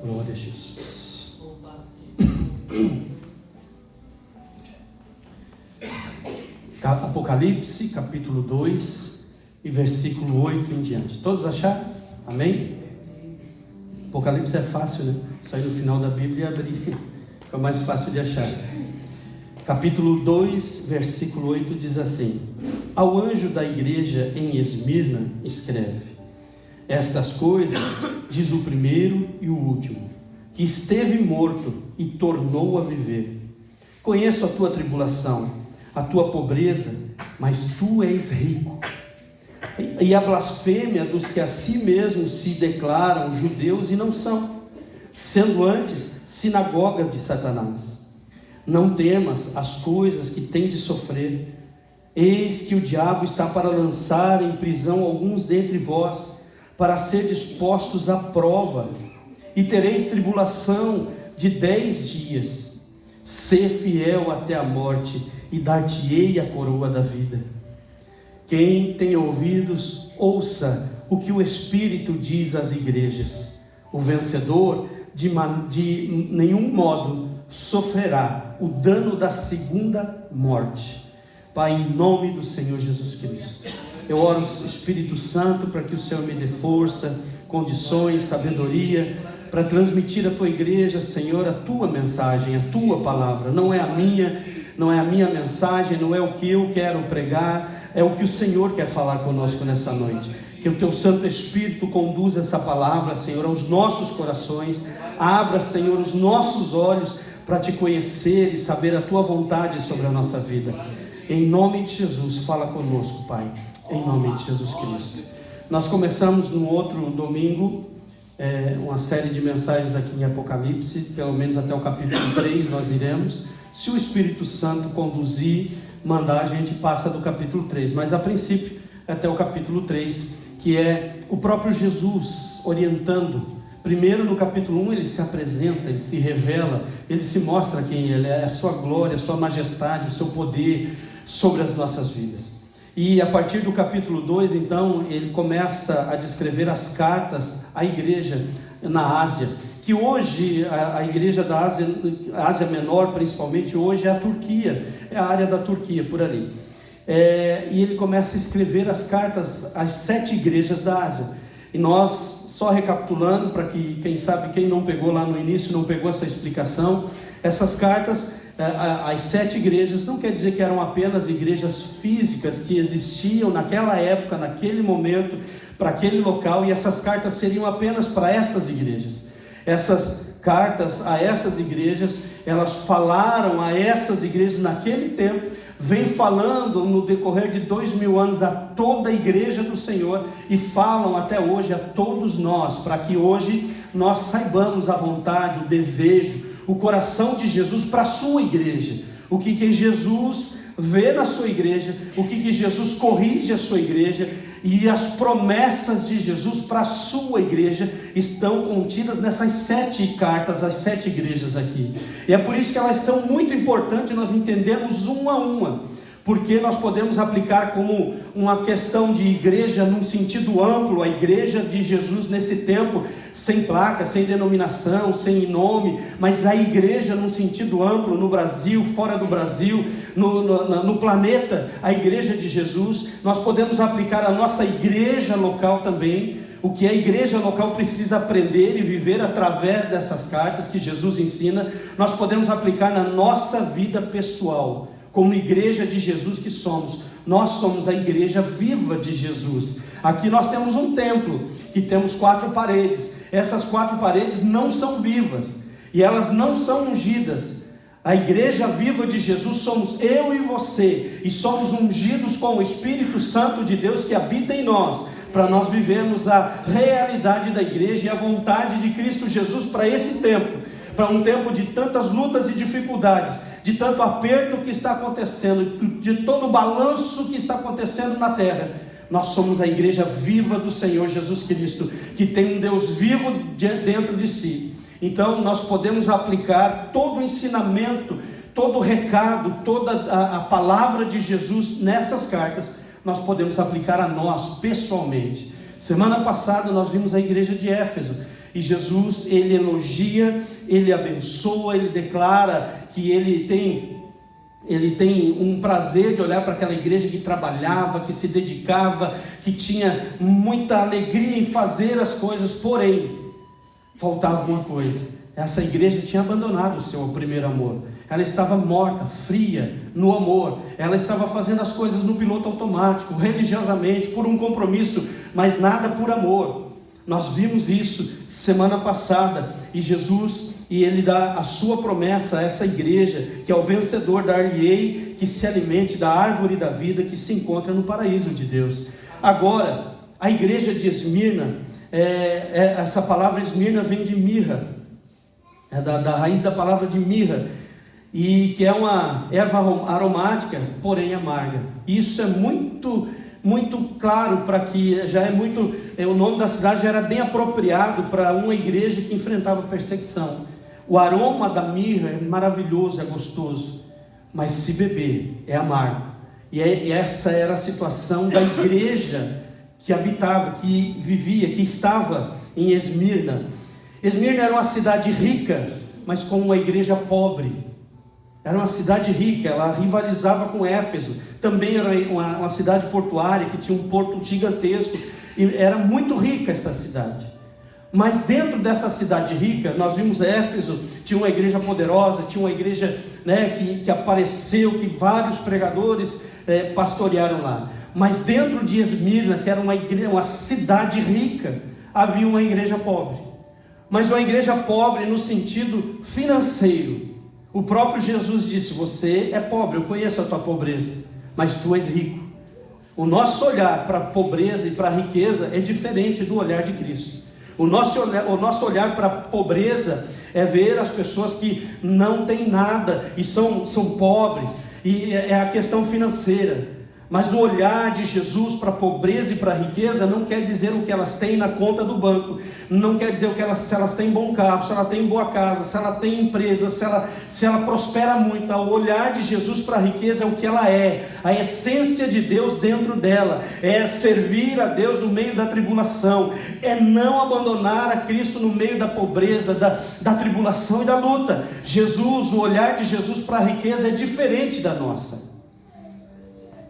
Glória a Jesus. Apocalipse, capítulo 2 e versículo 8 em diante. Todos acharam? Amém? Apocalipse é fácil, né? Só ir no final da Bíblia e abrir. Fica mais fácil de achar. Capítulo 2, versículo 8 diz assim: Ao anjo da igreja em Esmirna escreve: Estas coisas diz o primeiro e o último, que esteve morto e tornou a viver. Conheço a tua tribulação, a tua pobreza, mas tu és rico. E a blasfêmia dos que a si mesmos se declaram judeus e não são, sendo antes sinagogas de Satanás. Não temas as coisas que tem de sofrer. Eis que o diabo está para lançar em prisão alguns dentre vós, para ser dispostos à prova, e tereis tribulação de 10 dias. Sê fiel até a morte, e dar-te-ei a coroa da vida. Quem tem ouvidos, ouça o que o Espírito diz às igrejas. O vencedor de nenhum modo sofrerá o dano da segunda morte. Pai, em nome do Senhor Jesus Cristo, eu oro, Espírito Santo, para que o Senhor me dê força, condições, sabedoria, para transmitir à tua igreja, Senhor, a tua mensagem, a tua palavra. Não é a minha mensagem, não é o que eu quero pregar, é o que o Senhor quer falar conosco nessa noite. Que o teu Santo Espírito conduza essa palavra, Senhor, aos nossos corações. Abra, Senhor, os nossos olhos para te conhecer e saber a tua vontade sobre a nossa vida. Em nome de Jesus, fala conosco, Pai. Em nome de Jesus Cristo. Nós começamos no outro domingo uma série de mensagens aqui em Apocalipse, pelo menos até o capítulo 3 nós iremos. Se o Espírito Santo conduzir, mandar, a gente passa do capítulo 3, mas a princípio até o capítulo 3, que é o próprio Jesus orientando. Primeiro no capítulo 1 ele se apresenta, ele se revela, ele se mostra quem ele é, a sua glória, a sua majestade, o seu poder sobre as nossas vidas. E a partir do capítulo 2, então, ele começa a descrever as cartas à igreja na Ásia, que hoje a igreja da Ásia Menor, principalmente hoje, é a Turquia, é a área da Turquia, por ali. E ele começa a escrever as cartas às 7 igrejas da Ásia. E nós, só recapitulando, para que, quem sabe, quem não pegou lá no início, não pegou essa explicação, essas cartas as 7 igrejas não quer dizer que eram apenas igrejas físicas que existiam naquela época, naquele momento, para aquele local, e essas cartas seriam apenas para essas igrejas. Essas cartas a essas igrejas, elas falaram a essas igrejas naquele tempo, vem falando no decorrer de 2000 anos a toda a igreja do Senhor, e falam até hoje a todos nós, para que hoje nós saibamos a vontade, o desejo, o coração de Jesus para a sua igreja, o que Jesus vê na sua igreja, o que Jesus corrige a sua igreja, e as promessas de Jesus para a sua igreja estão contidas nessas 7 cartas, as 7 igrejas aqui. E é por isso que elas são muito importantes nós entendermos uma a uma, porque nós podemos aplicar como uma questão de igreja num sentido amplo, a igreja de Jesus nesse tempo, sem placa, sem denominação, sem nome, mas a igreja num sentido amplo, no Brasil, fora do Brasil, no planeta, a igreja de Jesus. Nós podemos aplicar a nossa igreja local também, o que a igreja local precisa aprender e viver através dessas cartas que Jesus ensina. Nós podemos aplicar na nossa vida pessoal, como igreja de Jesus que somos. Nós somos a igreja viva de Jesus. Aqui nós temos um templo, que temos 4 paredes. Essas 4 paredes não são vivas, e elas não são ungidas. A igreja viva de Jesus somos eu e você, e somos ungidos com o Espírito Santo de Deus que habita em nós, para nós vivermos a realidade da igreja e a vontade de Cristo Jesus para esse tempo, para um tempo de tantas lutas e dificuldades, de tanto aperto que está acontecendo, de todo o balanço que está acontecendo na terra. Nós somos a igreja viva do Senhor Jesus Cristo, que tem um Deus vivo dentro de si. Então nós podemos aplicar todo o ensinamento, todo o recado, toda a palavra de Jesus nessas cartas, nós podemos aplicar a nós pessoalmente. Semana passada nós vimos a igreja de Éfeso. E Jesus, ele elogia, ele abençoa, ele declara que ele tem um prazer de olhar para aquela igreja que trabalhava, que se dedicava, que tinha muita alegria em fazer as coisas, porém, faltava uma coisa: essa igreja tinha abandonado o seu primeiro amor. Ela estava morta, fria no amor. Ela estava fazendo as coisas no piloto automático, religiosamente, por um compromisso, mas nada por amor. Nós vimos isso semana passada, e Jesus, ele dá a sua promessa a essa igreja, que é o vencedor, dar-lhe-ei que se alimente da árvore da vida que se encontra no paraíso de Deus. Agora, a igreja de Esmirna, essa palavra Esmirna vem de mirra, da raiz da palavra de mirra, e que é uma erva aromática, porém amarga. Isso é muito claro, para que já é muito, o nome da cidade já era bem apropriado para uma igreja que enfrentava perseguição. O aroma da mirra é maravilhoso, é gostoso, mas se beber é amargo. E essa era a situação da igreja que habitava, que vivia, que estava em Esmirna. Esmirna era uma cidade rica, mas com uma igreja pobre. Era uma cidade rica, ela rivalizava com Éfeso. Também era uma cidade portuária, que tinha um porto gigantesco, e era muito rica essa cidade. Mas dentro dessa cidade rica, nós vimos Éfeso, tinha uma igreja poderosa, tinha uma igreja, que apareceu, que vários pregadores pastorearam lá. Mas dentro de Esmirna, que era uma cidade rica, havia uma igreja pobre. Mas uma igreja pobre no sentido financeiro. O próprio Jesus disse: você é pobre, eu conheço a tua pobreza, mas tu és rico. O nosso olhar para a pobreza e para a riqueza é diferente do olhar de Cristo. O nosso olhar para a pobreza é ver as pessoas que não têm nada e são pobres, e é a questão financeira. Mas o olhar de Jesus para a pobreza e para a riqueza não quer dizer o que elas têm na conta do banco, não quer dizer se elas têm bom carro, se ela tem boa casa, se ela tem empresa, se ela prospera muito. O olhar de Jesus para a riqueza é o que ela é, a essência de Deus dentro dela, é servir a Deus no meio da tribulação, é não abandonar a Cristo no meio da pobreza, da tribulação e da luta. O olhar de Jesus para a riqueza é diferente da nossa.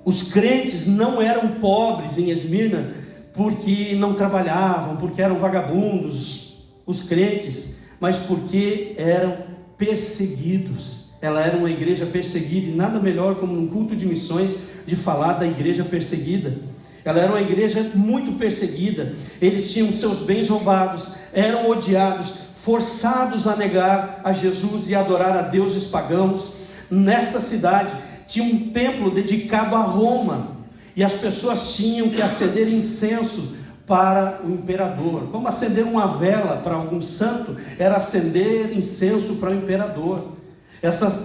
Os crentes não eram pobres em Esmirna porque não trabalhavam, porque eram vagabundos, os crentes, mas porque eram perseguidos. Ela era uma igreja perseguida, e nada melhor como num culto de missões de falar da igreja perseguida. Ela era uma igreja muito perseguida, eles tinham seus bens roubados, eram odiados, forçados a negar a Jesus e adorar a deuses pagãos. Nesta cidade tinha um templo dedicado a Roma, e as pessoas tinham que acender incenso para o imperador. Como acender uma vela para algum santo, era acender incenso para o imperador.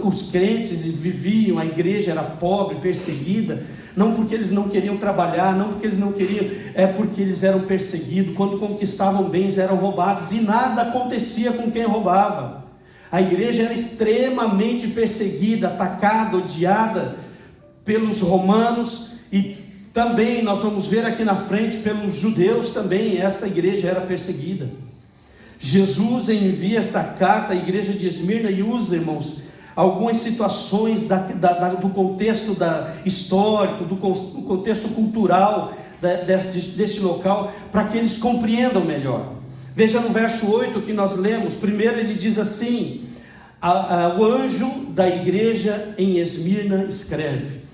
Os crentes viviam, a igreja era pobre, perseguida, não porque eles não queriam trabalhar, não porque eles não queriam, é porque eles eram perseguidos. Quando conquistavam bens, eram roubados, e nada acontecia com quem roubava. A igreja era extremamente perseguida, atacada, odiada pelos romanos, e também nós vamos ver aqui na frente pelos judeus também. Esta igreja era perseguida. Jesus envia esta carta à igreja de Esmirna e usa, irmãos, algumas situações do contexto histórico, do contexto cultural deste local, para que eles compreendam melhor. Veja no verso 8 que nós lemos. Primeiro ele diz assim: o anjo da igreja em Esmirna escreve.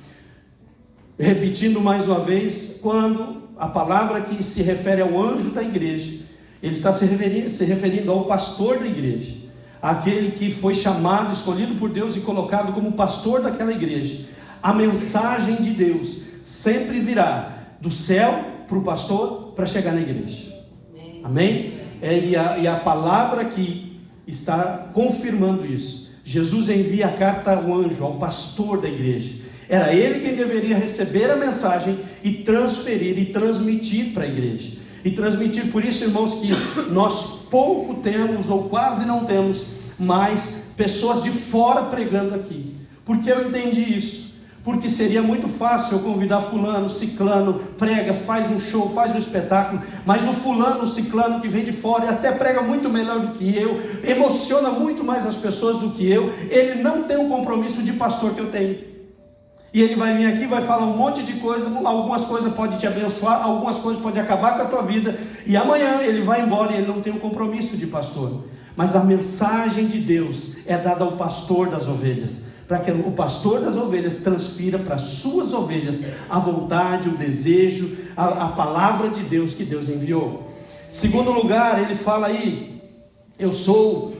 Repetindo mais uma vez, quando a palavra que se refere ao anjo da igreja, ele está se referindo ao pastor da igreja, aquele que foi chamado, escolhido por Deus e colocado como pastor daquela igreja. A mensagem de Deus sempre virá do céu para o pastor, para chegar na igreja. Amém? E a palavra que está confirmando isso. Jesus envia a carta ao anjo, ao pastor da igreja. Era ele quem deveria receber a mensagem e transferir e transmitir para a igreja. E transmitir, por isso, irmãos, que nós pouco temos, ou quase não temos mais pessoas de fora pregando aqui. Porque eu entendi isso. Porque seria muito fácil eu convidar fulano, ciclano, prega, faz um show, faz um espetáculo, mas o fulano, o ciclano que vem de fora e até prega muito melhor do que eu, emociona muito mais as pessoas do que eu, ele não tem o compromisso de pastor que eu tenho. E ele vai vir aqui, vai falar um monte de coisa, algumas coisas podem te abençoar, algumas coisas podem acabar com a tua vida, e amanhã ele vai embora e ele não tem o compromisso de pastor. Mas a mensagem de Deus é dada ao pastor das ovelhas, para que o pastor das ovelhas transfira para as suas ovelhas a vontade, o desejo, a palavra de Deus que Deus enviou. Segundo lugar, ele fala aí, eu sou...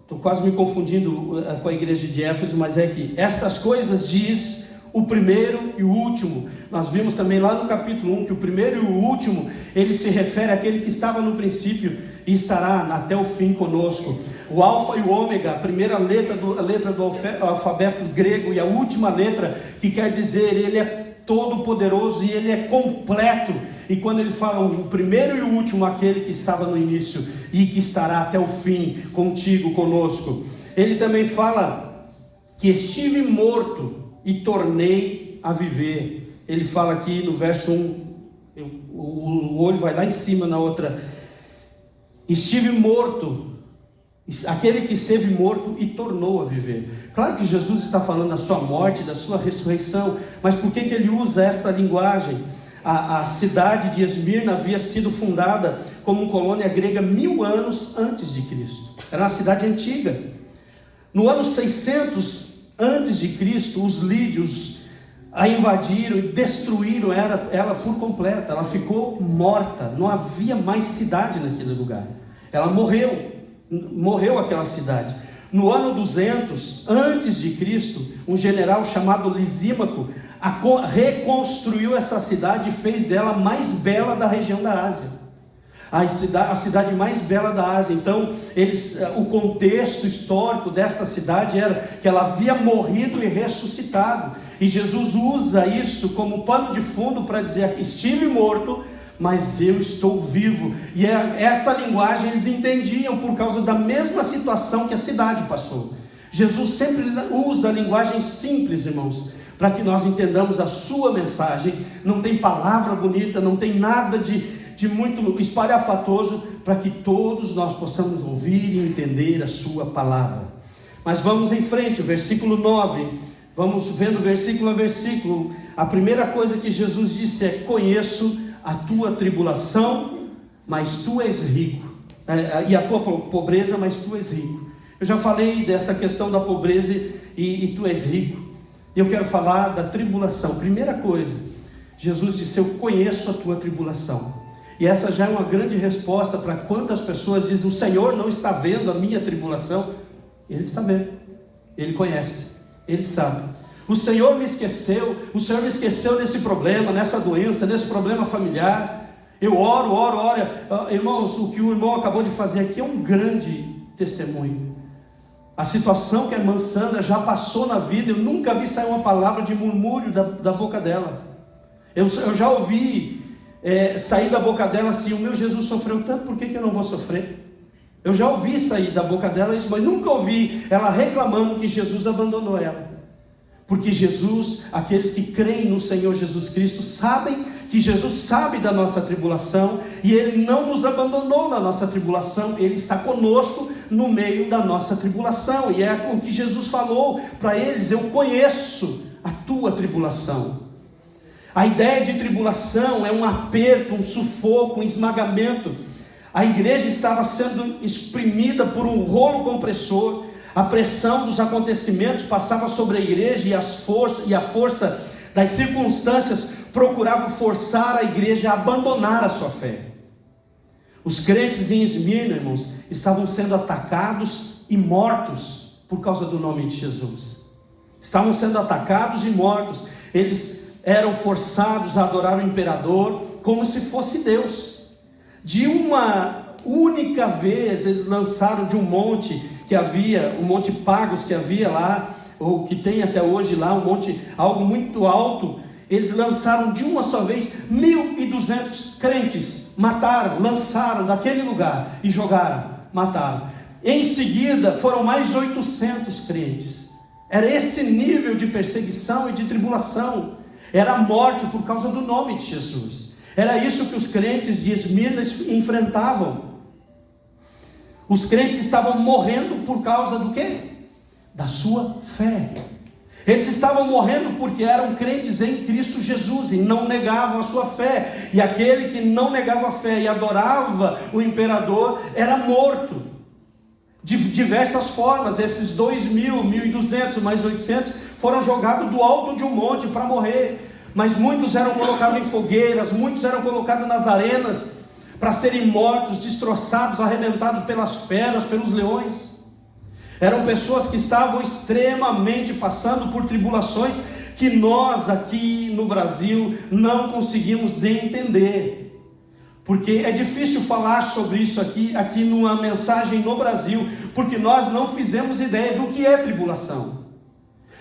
Estou quase me confundindo com a igreja de Éfeso, mas é que estas coisas diz o primeiro e o último. Nós vimos também lá no capítulo 1 que o primeiro e o último, ele se refere àquele que estava no princípio e estará até o fim conosco. O alfa e o ômega, a primeira letra do alfabeto grego e a última letra, que quer dizer, ele é todo poderoso e ele é completo. E quando ele fala o primeiro e o último, aquele que estava no início e que estará até o fim contigo, conosco. Ele também fala que estive morto e tornei a viver. Ele fala aqui no verso 1, o olho vai lá em cima na outra. Estive morto, aquele que esteve morto e tornou a viver. Claro que Jesus está falando da sua morte, da sua ressurreição, mas por que ele usa esta linguagem? A cidade de Esmirna havia sido fundada como colônia grega 1000 anos antes de Cristo. Era uma cidade antiga. No ano 600 antes de Cristo, os lídios a invadiram e destruíram ela por completo. Ela ficou morta, não havia mais cidade naquele lugar. Ela morreu aquela cidade. No ano 200 antes de Cristo, um general chamado Lisímaco reconstruiu essa cidade e fez dela a mais bela da região da Ásia, a cidade mais bela da Ásia. Então o contexto histórico desta cidade era que ela havia morrido e ressuscitado, e Jesus usa isso como pano de fundo para dizer: estive morto, mas eu estou vivo. E essa linguagem eles entendiam por causa da mesma situação que a cidade passou. Jesus sempre usa a linguagem simples, irmãos, para que nós entendamos a sua mensagem. Não tem palavra bonita, não tem nada de muito espalhafatoso, para que todos nós possamos ouvir e entender a sua palavra. Mas vamos em frente, o versículo 9, vamos vendo versículo a versículo. A primeira coisa que Jesus disse é: conheço a tua tribulação, mas tu és rico, e a tua pobreza, mas tu és rico. Eu já falei dessa questão da pobreza e tu és rico. E eu quero falar da tribulação. Primeira coisa, Jesus disse: eu conheço a tua tribulação. E essa já é uma grande resposta para quantas pessoas dizem: o Senhor não está vendo a minha tribulação. Ele está vendo, Ele conhece, Ele sabe. O Senhor me esqueceu nesse problema, nessa doença, nesse problema familiar. Eu oro. Irmãos, o que o irmão acabou de fazer aqui é um grande testemunho. A situação que a irmã Sandra já passou na vida, eu nunca vi sair uma palavra de murmúrio da boca dela. Eu já ouvi sair da boca dela assim: o meu Jesus sofreu tanto, por que eu não vou sofrer? Eu já ouvi sair da boca dela isso, mas nunca ouvi ela reclamando que Jesus abandonou ela. Porque Jesus, aqueles que creem no Senhor Jesus Cristo, sabem que Jesus sabe da nossa tribulação, e Ele não nos abandonou na nossa tribulação, Ele está conosco no meio da nossa tribulação. E é o que Jesus falou para eles: eu conheço a tua tribulação. A ideia de tribulação é um aperto, um sufoco, um esmagamento. A igreja estava sendo exprimida por um rolo compressor. A pressão dos acontecimentos passava sobre a igreja, e a força das circunstâncias procurava forçar a igreja a abandonar a sua fé. Os crentes em Esmirna, irmãos, estavam sendo atacados e mortos por causa do nome de Jesus. Estavam sendo atacados e mortos. Eles eram forçados a adorar o imperador como se fosse Deus. De uma única vez eles lançaram de um monte que havia, o Monte Pagos que havia lá, ou que tem até hoje lá, um monte, algo muito alto. Eles lançaram de uma só vez 1.200 crentes, mataram, lançaram daquele lugar e jogaram, mataram. Em seguida foram mais 800 crentes. Era esse nível de perseguição e de tribulação. Era a morte por causa do nome de Jesus. Era isso que os crentes de Esmirna enfrentavam. Os crentes estavam morrendo por causa do quê? Da sua fé. Eles estavam morrendo porque eram crentes em Cristo Jesus e não negavam a sua fé. E aquele que não negava a fé e adorava o imperador era morto. De diversas formas. Esses 2.000, 1.200, mais 800 foram jogados do alto de um monte para morrer. Mas muitos eram colocados em fogueiras, muitos eram colocados nas arenas para serem mortos, destroçados, arrebentados pelas feras, pelos leões. Eram pessoas que estavam extremamente passando por tribulações que nós aqui no Brasil não conseguimos nem entender. Porque é difícil falar sobre isso aqui numa mensagem no Brasil, porque nós não fizemos ideia do que é tribulação.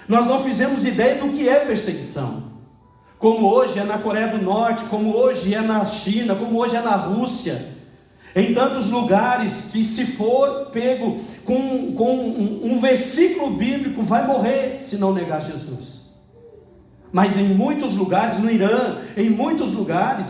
Nós não fizemos ideia do que é perseguição. Como hoje é na Coreia do Norte, como hoje é na China, como hoje é na Rússia, em tantos lugares que se for pego com um versículo bíblico, vai morrer se não negar Jesus. Mas em muitos lugares, no Irã, em muitos lugares,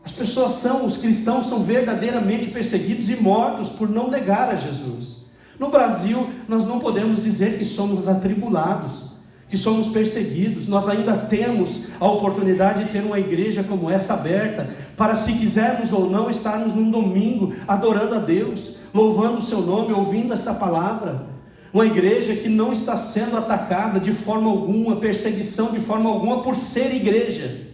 os cristãos são verdadeiramente perseguidos e mortos por não negar a Jesus. No Brasil, nós não podemos dizer que somos atribulados, que somos perseguidos. Nós ainda temos a oportunidade de ter uma igreja como essa aberta, para, se quisermos ou não, estarmos num domingo adorando a Deus, louvando o seu nome, ouvindo esta palavra. Uma igreja que não está sendo atacada de forma alguma, perseguição de forma alguma, por ser igreja.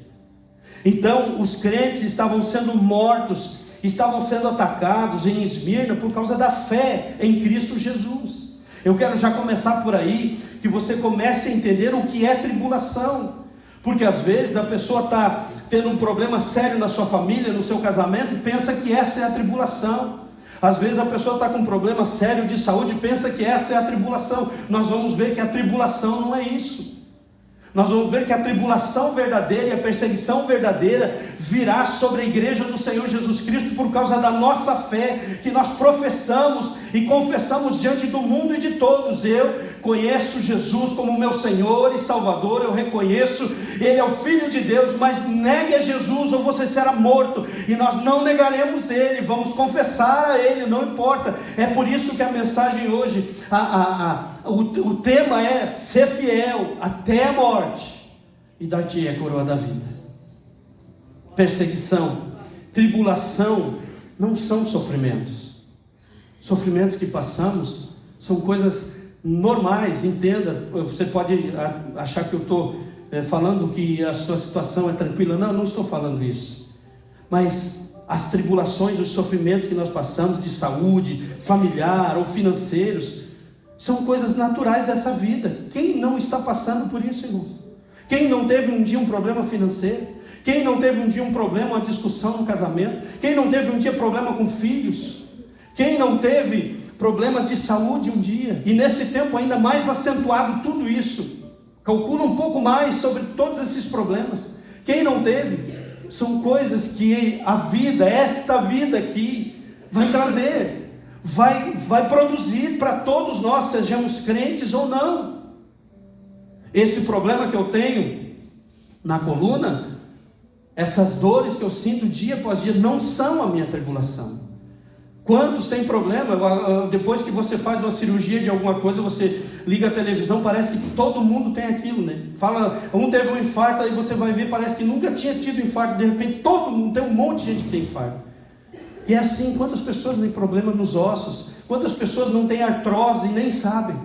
Então os crentes estavam sendo mortos, estavam sendo atacados em Esmirna por causa da fé em Cristo Jesus. Eu quero já começar por aí, que você comece a entender o que é tribulação. Porque às vezes a pessoa está tendo um problema sério na sua família, no seu casamento, e pensa que essa é a tribulação. Às vezes a pessoa está com um problema sério de saúde e pensa que essa é a tribulação. Nós vamos ver que a tribulação não é isso. Nós vamos ver que a tribulação verdadeira e a perseguição verdadeira virá sobre a igreja do Senhor Jesus Cristo por causa da nossa fé, que nós professamos e confessamos diante do mundo e de todos. Eu conheço Jesus como meu Senhor e Salvador, eu reconheço, Ele é o Filho de Deus, mas negue a Jesus ou você será morto, e nós não negaremos Ele, vamos confessar a Ele, não importa. É por isso que a mensagem hoje, o tema é ser fiel até a morte, e dar-te a coroa da vida. Perseguição, tribulação não são sofrimentos. Sofrimentos que passamos são coisas normais, entenda. Você pode achar que eu estou falando que a sua situação é tranquila. Não estou falando isso. Mas as tribulações, os sofrimentos que nós passamos de saúde, familiar ou financeiros, são coisas naturais dessa vida. Quem não está passando por isso, irmãos? Quem não teve um dia um problema financeiro? Quem não teve um dia um problema, uma discussão no casamento? Quem não teve um dia problema com filhos? Quem não teve problemas de saúde um dia? E nesse tempo ainda mais acentuado tudo isso. Calcula um pouco mais sobre todos esses problemas. Quem não teve? São coisas que a vida, esta vida aqui, vai trazer, vai produzir para todos nós, sejamos crentes ou não. Esse problema que eu tenho na coluna, essas dores que eu sinto dia após dia, não são a minha tribulação. Quantos têm problema? Depois que você faz uma cirurgia de alguma coisa, você liga a televisão, parece que todo mundo tem aquilo, né? Fala, um teve um infarto, aí você vai ver, parece que nunca tinha tido infarto, de repente todo mundo, tem um monte de gente que tem infarto. E é assim, quantas pessoas têm problema nos ossos? Quantas pessoas não têm artrose e nem sabem?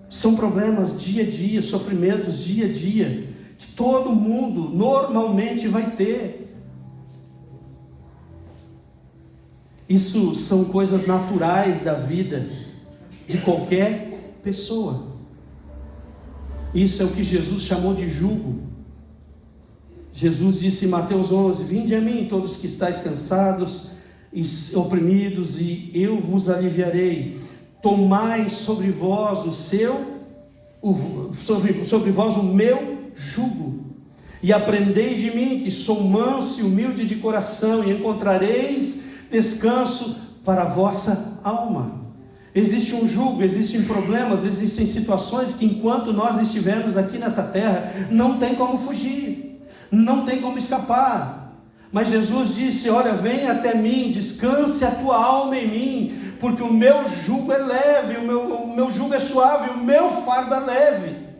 São problemas dia a dia, sofrimentos dia a dia, que todo mundo normalmente vai ter. Isso são coisas naturais da vida de qualquer pessoa. Isso é o que Jesus chamou de jugo. Jesus disse em Mateus 11: vinde a mim todos que estáis cansados e oprimidos, e eu vos aliviarei. Tomai sobre vós sobre vós o meu jugo, e aprendei de mim, que sou manso e humilde de coração, e encontrareis descanso para a vossa alma. Existe um jugo, existem problemas, existem situações que enquanto nós estivermos aqui nessa terra, não tem como fugir, não tem como escapar. Mas Jesus disse: olha, vem até mim, descanse a tua alma em mim, porque o meu jugo é leve, o meu jugo é suave, o meu fardo é leve.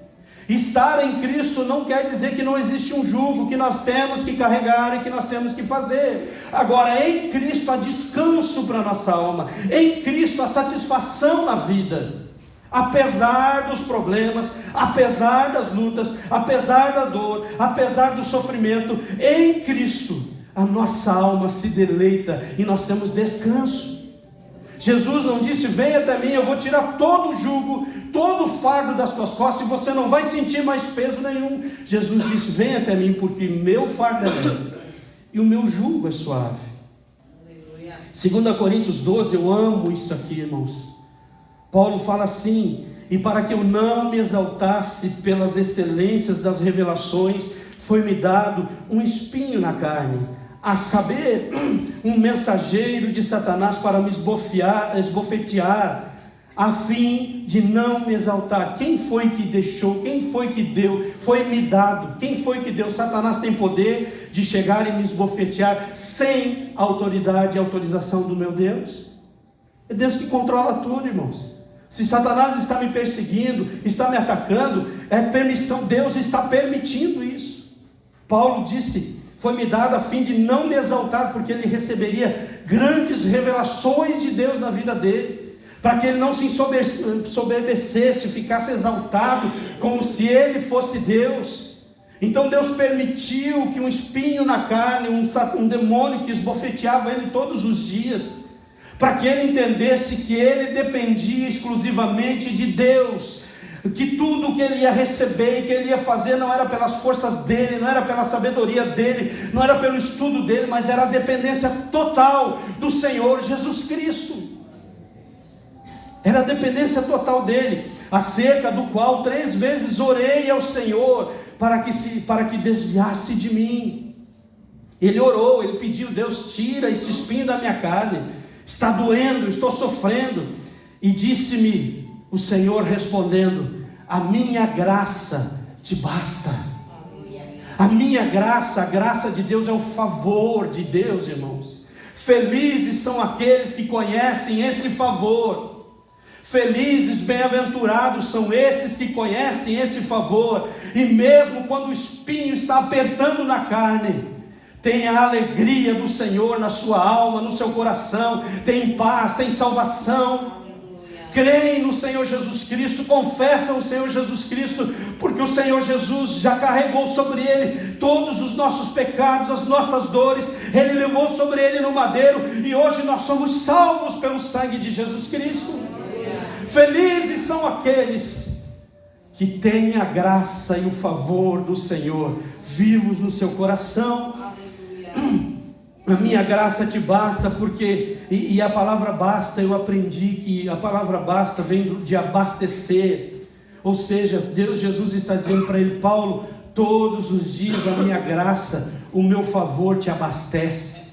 Estar em Cristo não quer dizer que não existe um jugo que nós temos que carregar e que nós temos que fazer. Agora, em Cristo há descanso para a nossa alma, em Cristo há satisfação na vida. Apesar dos problemas, apesar das lutas, apesar da dor, apesar do sofrimento, em Cristo a nossa alma se deleita e nós temos descanso. Jesus não disse: venha até mim, eu vou tirar todo o jugo, todo o fardo das tuas costas e você não vai sentir mais peso nenhum. Jesus disse: venha até mim, porque meu fardo é leve e o meu jugo é suave. 2 Coríntios 12, eu amo isso aqui, irmãos. Paulo fala assim: e para que eu não me exaltasse pelas excelências das revelações, foi-me dado um espinho na carne, a saber, um mensageiro de Satanás para me esbofetear, a fim de não me exaltar. Quem foi que deixou? Quem foi que deu? Foi-me dado. Quem foi que deu? Satanás tem poder de chegar e me esbofetear sem autoridade e autorização do meu Deus? É Deus que controla tudo, irmãos. Se Satanás está me perseguindo, está me atacando, é permissão, Deus está permitindo isso. Paulo disse: foi-me dado a fim de não me exaltar, porque ele receberia grandes revelações de Deus na vida dele, para que ele não se ensoberbecesse, ficasse exaltado, como se ele fosse Deus. Então Deus permitiu que um espinho na carne, um demônio que esbofeteava ele todos os dias, para que ele entendesse que ele dependia exclusivamente de Deus, que tudo o que ele ia receber e que ele ia fazer não era pelas forças dele, não era pela sabedoria dele, não era pelo estudo dele, mas era a dependência total do Senhor Jesus Cristo. Era a dependência total dele, acerca do qual 3 vezes orei ao Senhor para que desviasse de mim. Ele orou, ele pediu: Deus, tira esse espinho da minha carne, está doendo, estou sofrendo. E disse-me o Senhor respondendo: a minha graça te basta. A minha graça, a graça de Deus é o favor de Deus, irmãos. Felizes são aqueles que conhecem esse favor. Felizes, bem-aventurados são esses que conhecem esse favor. E mesmo quando o espinho está apertando na carne, tem a alegria do Senhor na sua alma, no seu coração, tem paz, tem salvação. Creem no Senhor Jesus Cristo, confessam o Senhor Jesus Cristo, porque o Senhor Jesus já carregou sobre ele todos os nossos pecados, as nossas dores, ele levou sobre ele no madeiro, e hoje nós somos salvos pelo sangue de Jesus Cristo. Felizes são aqueles que têm a graça e o favor do Senhor vivos no seu coração. A minha graça te basta, porque, e a palavra basta, eu aprendi que a palavra basta vem de abastecer, ou seja, Jesus está dizendo para ele: Paulo, todos os dias a minha graça, o meu favor te abastece.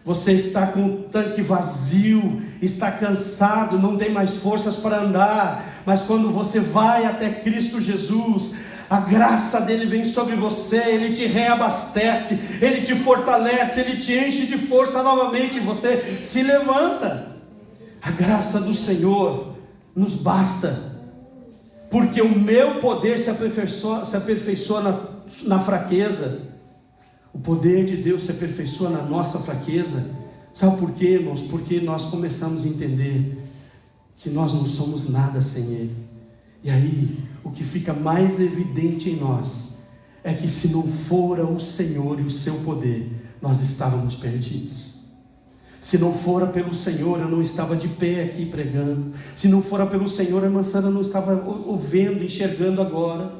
Você está com o tanque vazio, está cansado, não tem mais forças para andar, mas quando você vai até Cristo Jesus, a graça dele vem sobre você, ele te reabastece, ele te fortalece, ele te enche de força novamente, e você se levanta. A graça do Senhor nos basta, porque o meu poder se aperfeiçoa na fraqueza. O poder de Deus se aperfeiçoa na nossa fraqueza. Sabe por quê, irmãos? Porque nós começamos a entender que nós não somos nada sem Ele. E aí, o que fica mais evidente em nós é que se não fora o Senhor e o seu poder, nós estávamos perdidos. Se não fora pelo Senhor, eu não estava de pé aqui pregando. Se não fora pelo Senhor, a irmã Sandra não estava ouvindo, enxergando agora.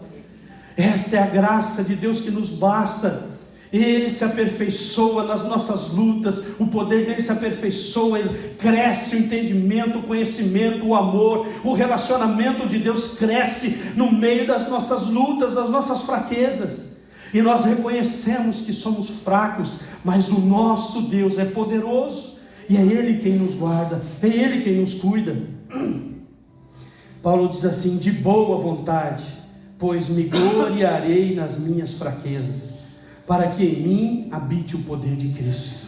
Esta é a graça de Deus que nos basta. Ele se aperfeiçoa nas nossas lutas, o poder dele se aperfeiçoa, cresce o entendimento, o conhecimento, o amor, o relacionamento de Deus cresce no meio das nossas lutas, das nossas fraquezas, e nós reconhecemos que somos fracos, mas o nosso Deus é poderoso, e é Ele quem nos guarda, é Ele quem nos cuida. Paulo diz assim: de boa vontade, pois me gloriarei nas minhas fraquezas, para que em mim habite o poder de Cristo.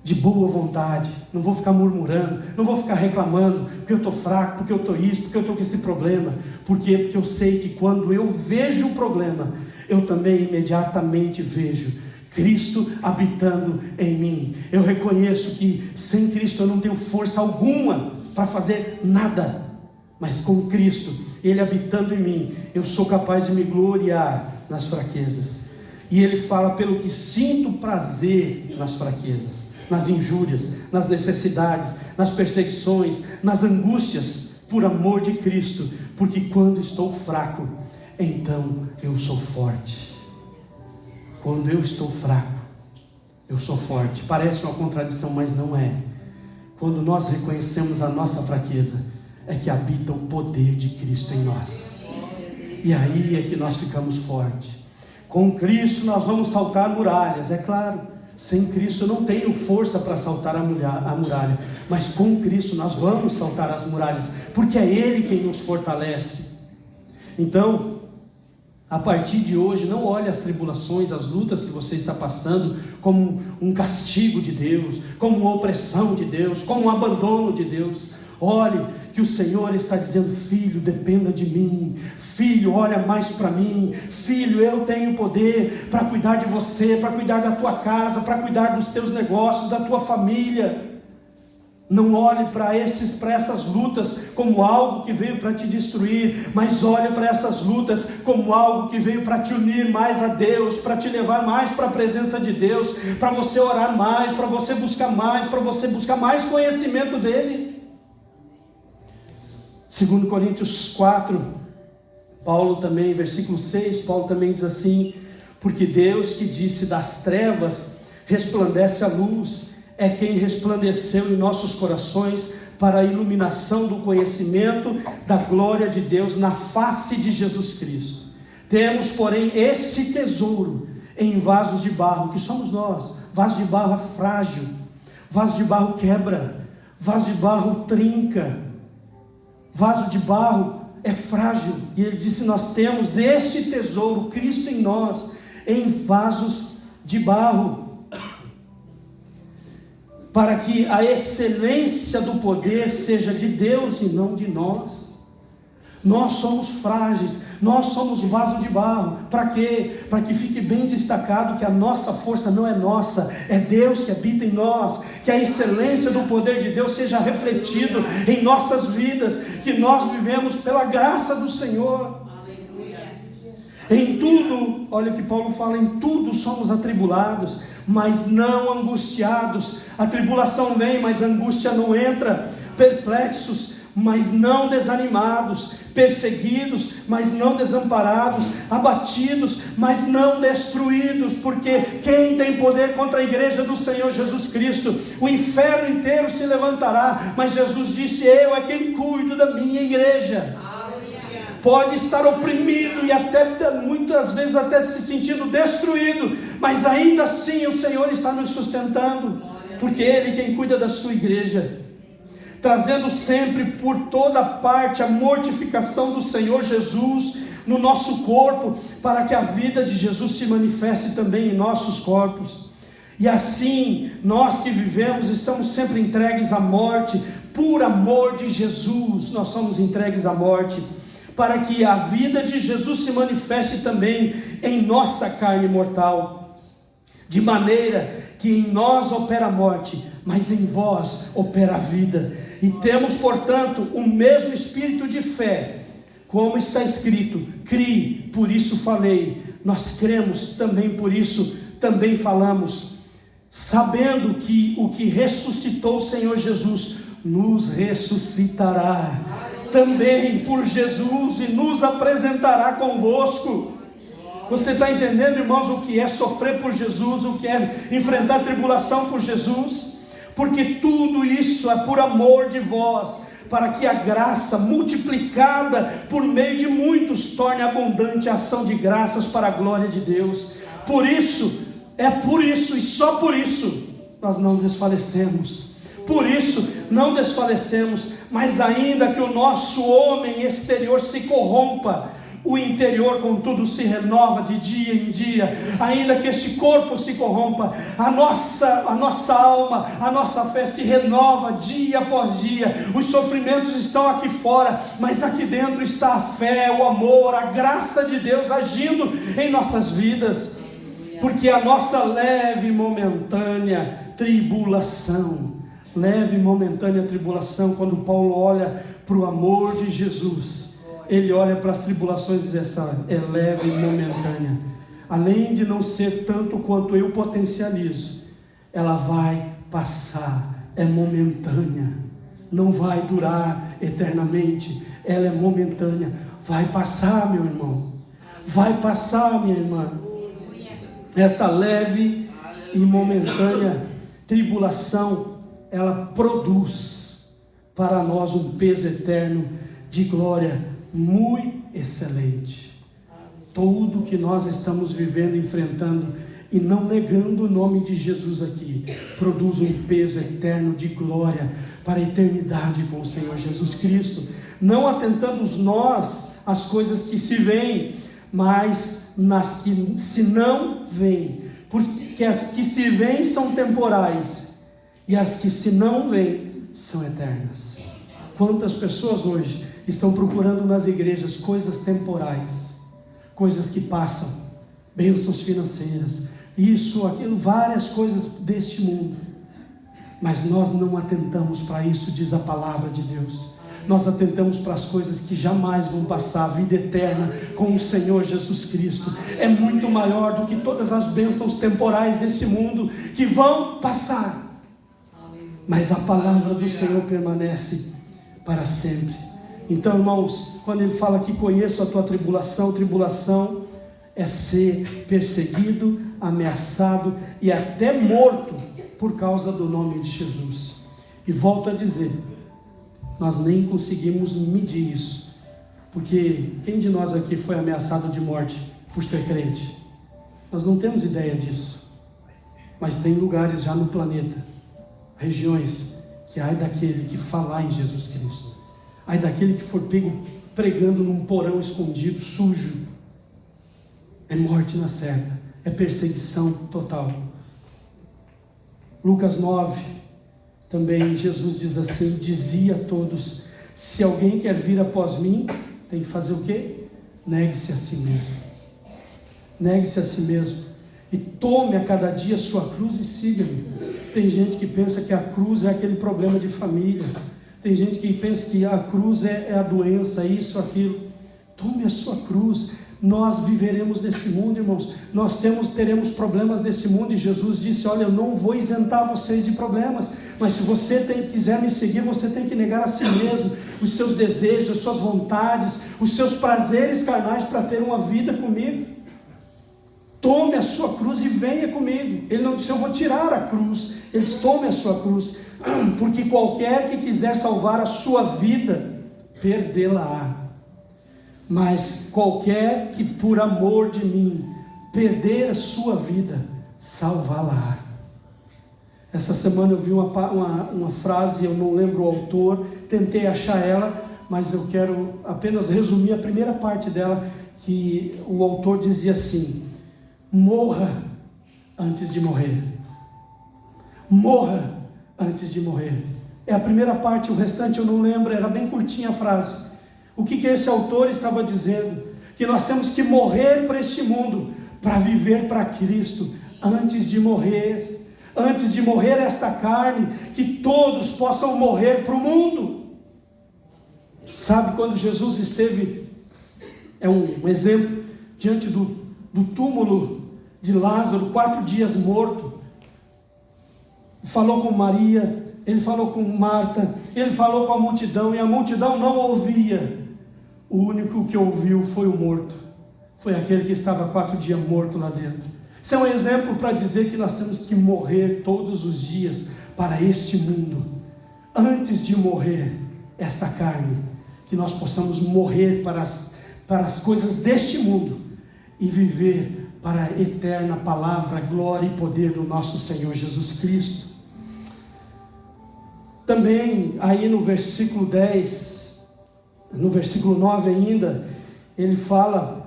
De boa vontade, não vou ficar murmurando, não vou ficar reclamando, porque eu estou fraco, porque eu estou isso, porque eu estou com esse problema. Por quê? Porque eu sei que quando eu vejo o problema, eu também imediatamente vejo Cristo habitando em mim. Eu reconheço que sem Cristo eu não tenho força alguma para fazer nada, mas com Cristo, Ele habitando em mim, eu sou capaz de me gloriar nas fraquezas. E Ele fala: pelo que sinto prazer nas fraquezas, nas injúrias, nas necessidades, nas perseguições, nas angústias, por amor de Cristo, porque quando estou fraco, então eu sou forte. Quando eu estou fraco, eu sou forte. Parece uma contradição, mas não é. Quando nós reconhecemos a nossa fraqueza, é que habita o poder de Cristo em nós. E aí é que nós ficamos fortes. Com Cristo nós vamos saltar muralhas, é claro. Sem Cristo eu não tenho força para saltar a muralha. Mas com Cristo nós vamos saltar as muralhas, porque é Ele quem nos fortalece. Então, a partir de hoje, não olhe as tribulações, as lutas que você está passando como um castigo de Deus, como uma opressão de Deus, como um abandono de Deus. Olhe que o Senhor está dizendo: filho, dependa de mim. Filho, olha mais para mim. Filho, eu tenho poder para cuidar de você, para cuidar da tua casa, para cuidar dos teus negócios, da tua família. Não olhe para essas lutas como algo que veio para te destruir, mas olhe para essas lutas como algo que veio para te unir mais a Deus, para te levar mais para a presença de Deus, para você orar mais, para você buscar mais conhecimento dEle. 2 Coríntios 4, Paulo também, versículo 6, Paulo também diz assim: porque Deus que disse das trevas resplandece a luz, é quem resplandeceu em nossos corações para a iluminação do conhecimento da glória de Deus na face de Jesus Cristo. Temos, porém, esse tesouro em vasos de barro, que somos nós. Vaso de barro é frágil, vaso de barro quebra, vaso de barro trinca, vaso de barro é frágil. E ele disse: nós temos este tesouro, Cristo em nós, em vasos de barro, para que a excelência do poder seja de Deus e não de nós. Nós somos frágeis, nós somos vaso de barro. Para quê? Para que fique bem destacado que a nossa força não é nossa, é Deus que habita em nós. Que a excelência do poder de Deus seja refletido em nossas vidas, que nós vivemos pela graça do Senhor. Em tudo, olha o que Paulo fala: em tudo somos atribulados, mas não angustiados. A tribulação vem, mas a angústia não entra. Perplexos, mas não desanimados. Perseguidos, mas não desamparados. Abatidos, mas não destruídos. Porque quem tem poder contra a igreja do Senhor Jesus Cristo? O inferno inteiro se levantará. Mas Jesus disse: eu é quem cuido da minha igreja. Pode estar oprimido e até muitas vezes até se sentindo destruído, mas ainda assim o Senhor está nos sustentando, porque Ele quem cuida da sua igreja, trazendo sempre por toda parte a mortificação do Senhor Jesus no nosso corpo, para que a vida de Jesus se manifeste também em nossos corpos. E assim, nós que vivemos, estamos sempre entregues à morte, por amor de Jesus, nós somos entregues à morte, para que a vida de Jesus se manifeste também em nossa carne mortal, de maneira que em nós opera a morte, mas em vós opera a vida. E temos, portanto, o mesmo espírito de fé, como está escrito: criei, por isso falei. Nós cremos também, por isso também falamos, sabendo que o que ressuscitou o Senhor Jesus nos ressuscitará também por Jesus e nos apresentará convosco. Você está entendendo, irmãos, o que é sofrer por Jesus, o que é enfrentar tribulação por Jesus? Porque tudo isso é por amor de vós, para que a graça multiplicada por meio de muitos torne abundante a ação de graças para a glória de Deus. Por isso, é por isso e só por isso nós não desfalecemos. Por isso não desfalecemos, mas ainda que o nosso homem exterior se corrompa, o interior, contudo, se renova de dia em dia. Ainda que este corpo se corrompa, a nossa alma, a nossa fé se renova dia após dia. Os sofrimentos estão aqui fora, mas aqui dentro está a fé, o amor, a graça de Deus agindo em nossas vidas. Porque a nossa leve e momentânea tribulação, quando Paulo olha para o amor de Jesus, ele olha para as tribulações e diz: essa é leve e momentânea. Além de não ser tanto quanto eu potencializo, ela vai passar, é momentânea, não vai durar eternamente, ela é momentânea. Vai passar, meu irmão, vai passar, minha irmã. Esta leve e momentânea tribulação, ela produz para nós um peso eterno de glória muito excelente. Tudo que nós estamos vivendo, enfrentando e não negando o nome de Jesus aqui, produz um peso eterno de glória para a eternidade com o Senhor Jesus Cristo. Não atentamos nós às coisas que se veem, mas nas que se não veem, porque as que se veem são temporais e as que se não veem são eternas. Quantas pessoas hoje estão procurando nas igrejas coisas temporais, coisas que passam, bênçãos financeiras, isso, aquilo, várias coisas deste mundo, mas nós não atentamos para isso, diz a palavra de Deus. Nós atentamos para as coisas que jamais vão passar. A vida eterna com o Senhor Jesus Cristo é muito maior do que todas as bênçãos temporais desse mundo que vão passar, mas a palavra do Senhor permanece para sempre. Então, irmãos, quando ele fala que conheço a tua tribulação, tribulação é ser perseguido, ameaçado e até morto por causa do nome de Jesus. E volto a dizer, nós nem conseguimos medir isso, porque quem de nós aqui foi ameaçado de morte por ser crente? Nós não temos ideia disso, mas tem lugares já no planeta, regiões, que ai daquele que falar em Jesus Cristo, ai daquele que for pego pregando num porão escondido, sujo, é morte na certa, é perseguição total. Lucas 9, também Jesus diz assim, dizia a todos: se alguém quer vir após mim, tem que fazer o quê? Negue-se a si mesmo. Negue-se a si mesmo. E tome a cada dia a sua cruz e siga-me. Tem gente que pensa que a cruz é aquele problema de família. Tem gente que pensa que a cruz é a doença, isso, aquilo. Tome a sua cruz. Nós viveremos nesse mundo, irmãos. Nós teremos problemas nesse mundo. E Jesus disse: olha, eu não vou isentar vocês de problemas, mas se você quiser me seguir, você tem que negar a si mesmo, os seus desejos, as suas vontades, os seus prazeres carnais, para ter uma vida comigo. Tome a sua cruz e venha comigo. Ele não disse: eu vou tirar a cruz. Ele disse: tome a sua cruz, porque qualquer que quiser salvar a sua vida, perdê-la-á. Mas qualquer que por amor de mim perder a sua vida, salvá-la. Essa semana eu vi uma frase, eu não lembro o autor, tentei achar ela, mas eu quero apenas resumir a primeira parte dela, que o autor dizia assim: morra antes de morrer. Morra antes de morrer. É a primeira parte, o restante eu não lembro, era bem curtinha a frase. O que esse autor estava dizendo? Que nós temos que morrer para este mundo, para viver para Cristo, antes de morrer esta carne, que todos possam morrer para o mundo. Sabe, quando Jesus esteve, é um exemplo, diante do túmulo de Lázaro, 4 dias morto, falou com Maria, ele falou com Marta, ele falou com a multidão, e a multidão não ouvia. O único que ouviu foi o morto, foi aquele que estava 4 dias morto lá dentro. Isso é um exemplo para dizer que nós temos que morrer todos os dias para este mundo, antes de morrer esta carne, que nós possamos morrer para as coisas deste mundo e viver para a eterna palavra, glória e poder do nosso Senhor Jesus Cristo. Também aí no versículo 10, no versículo 9 ainda, ele fala,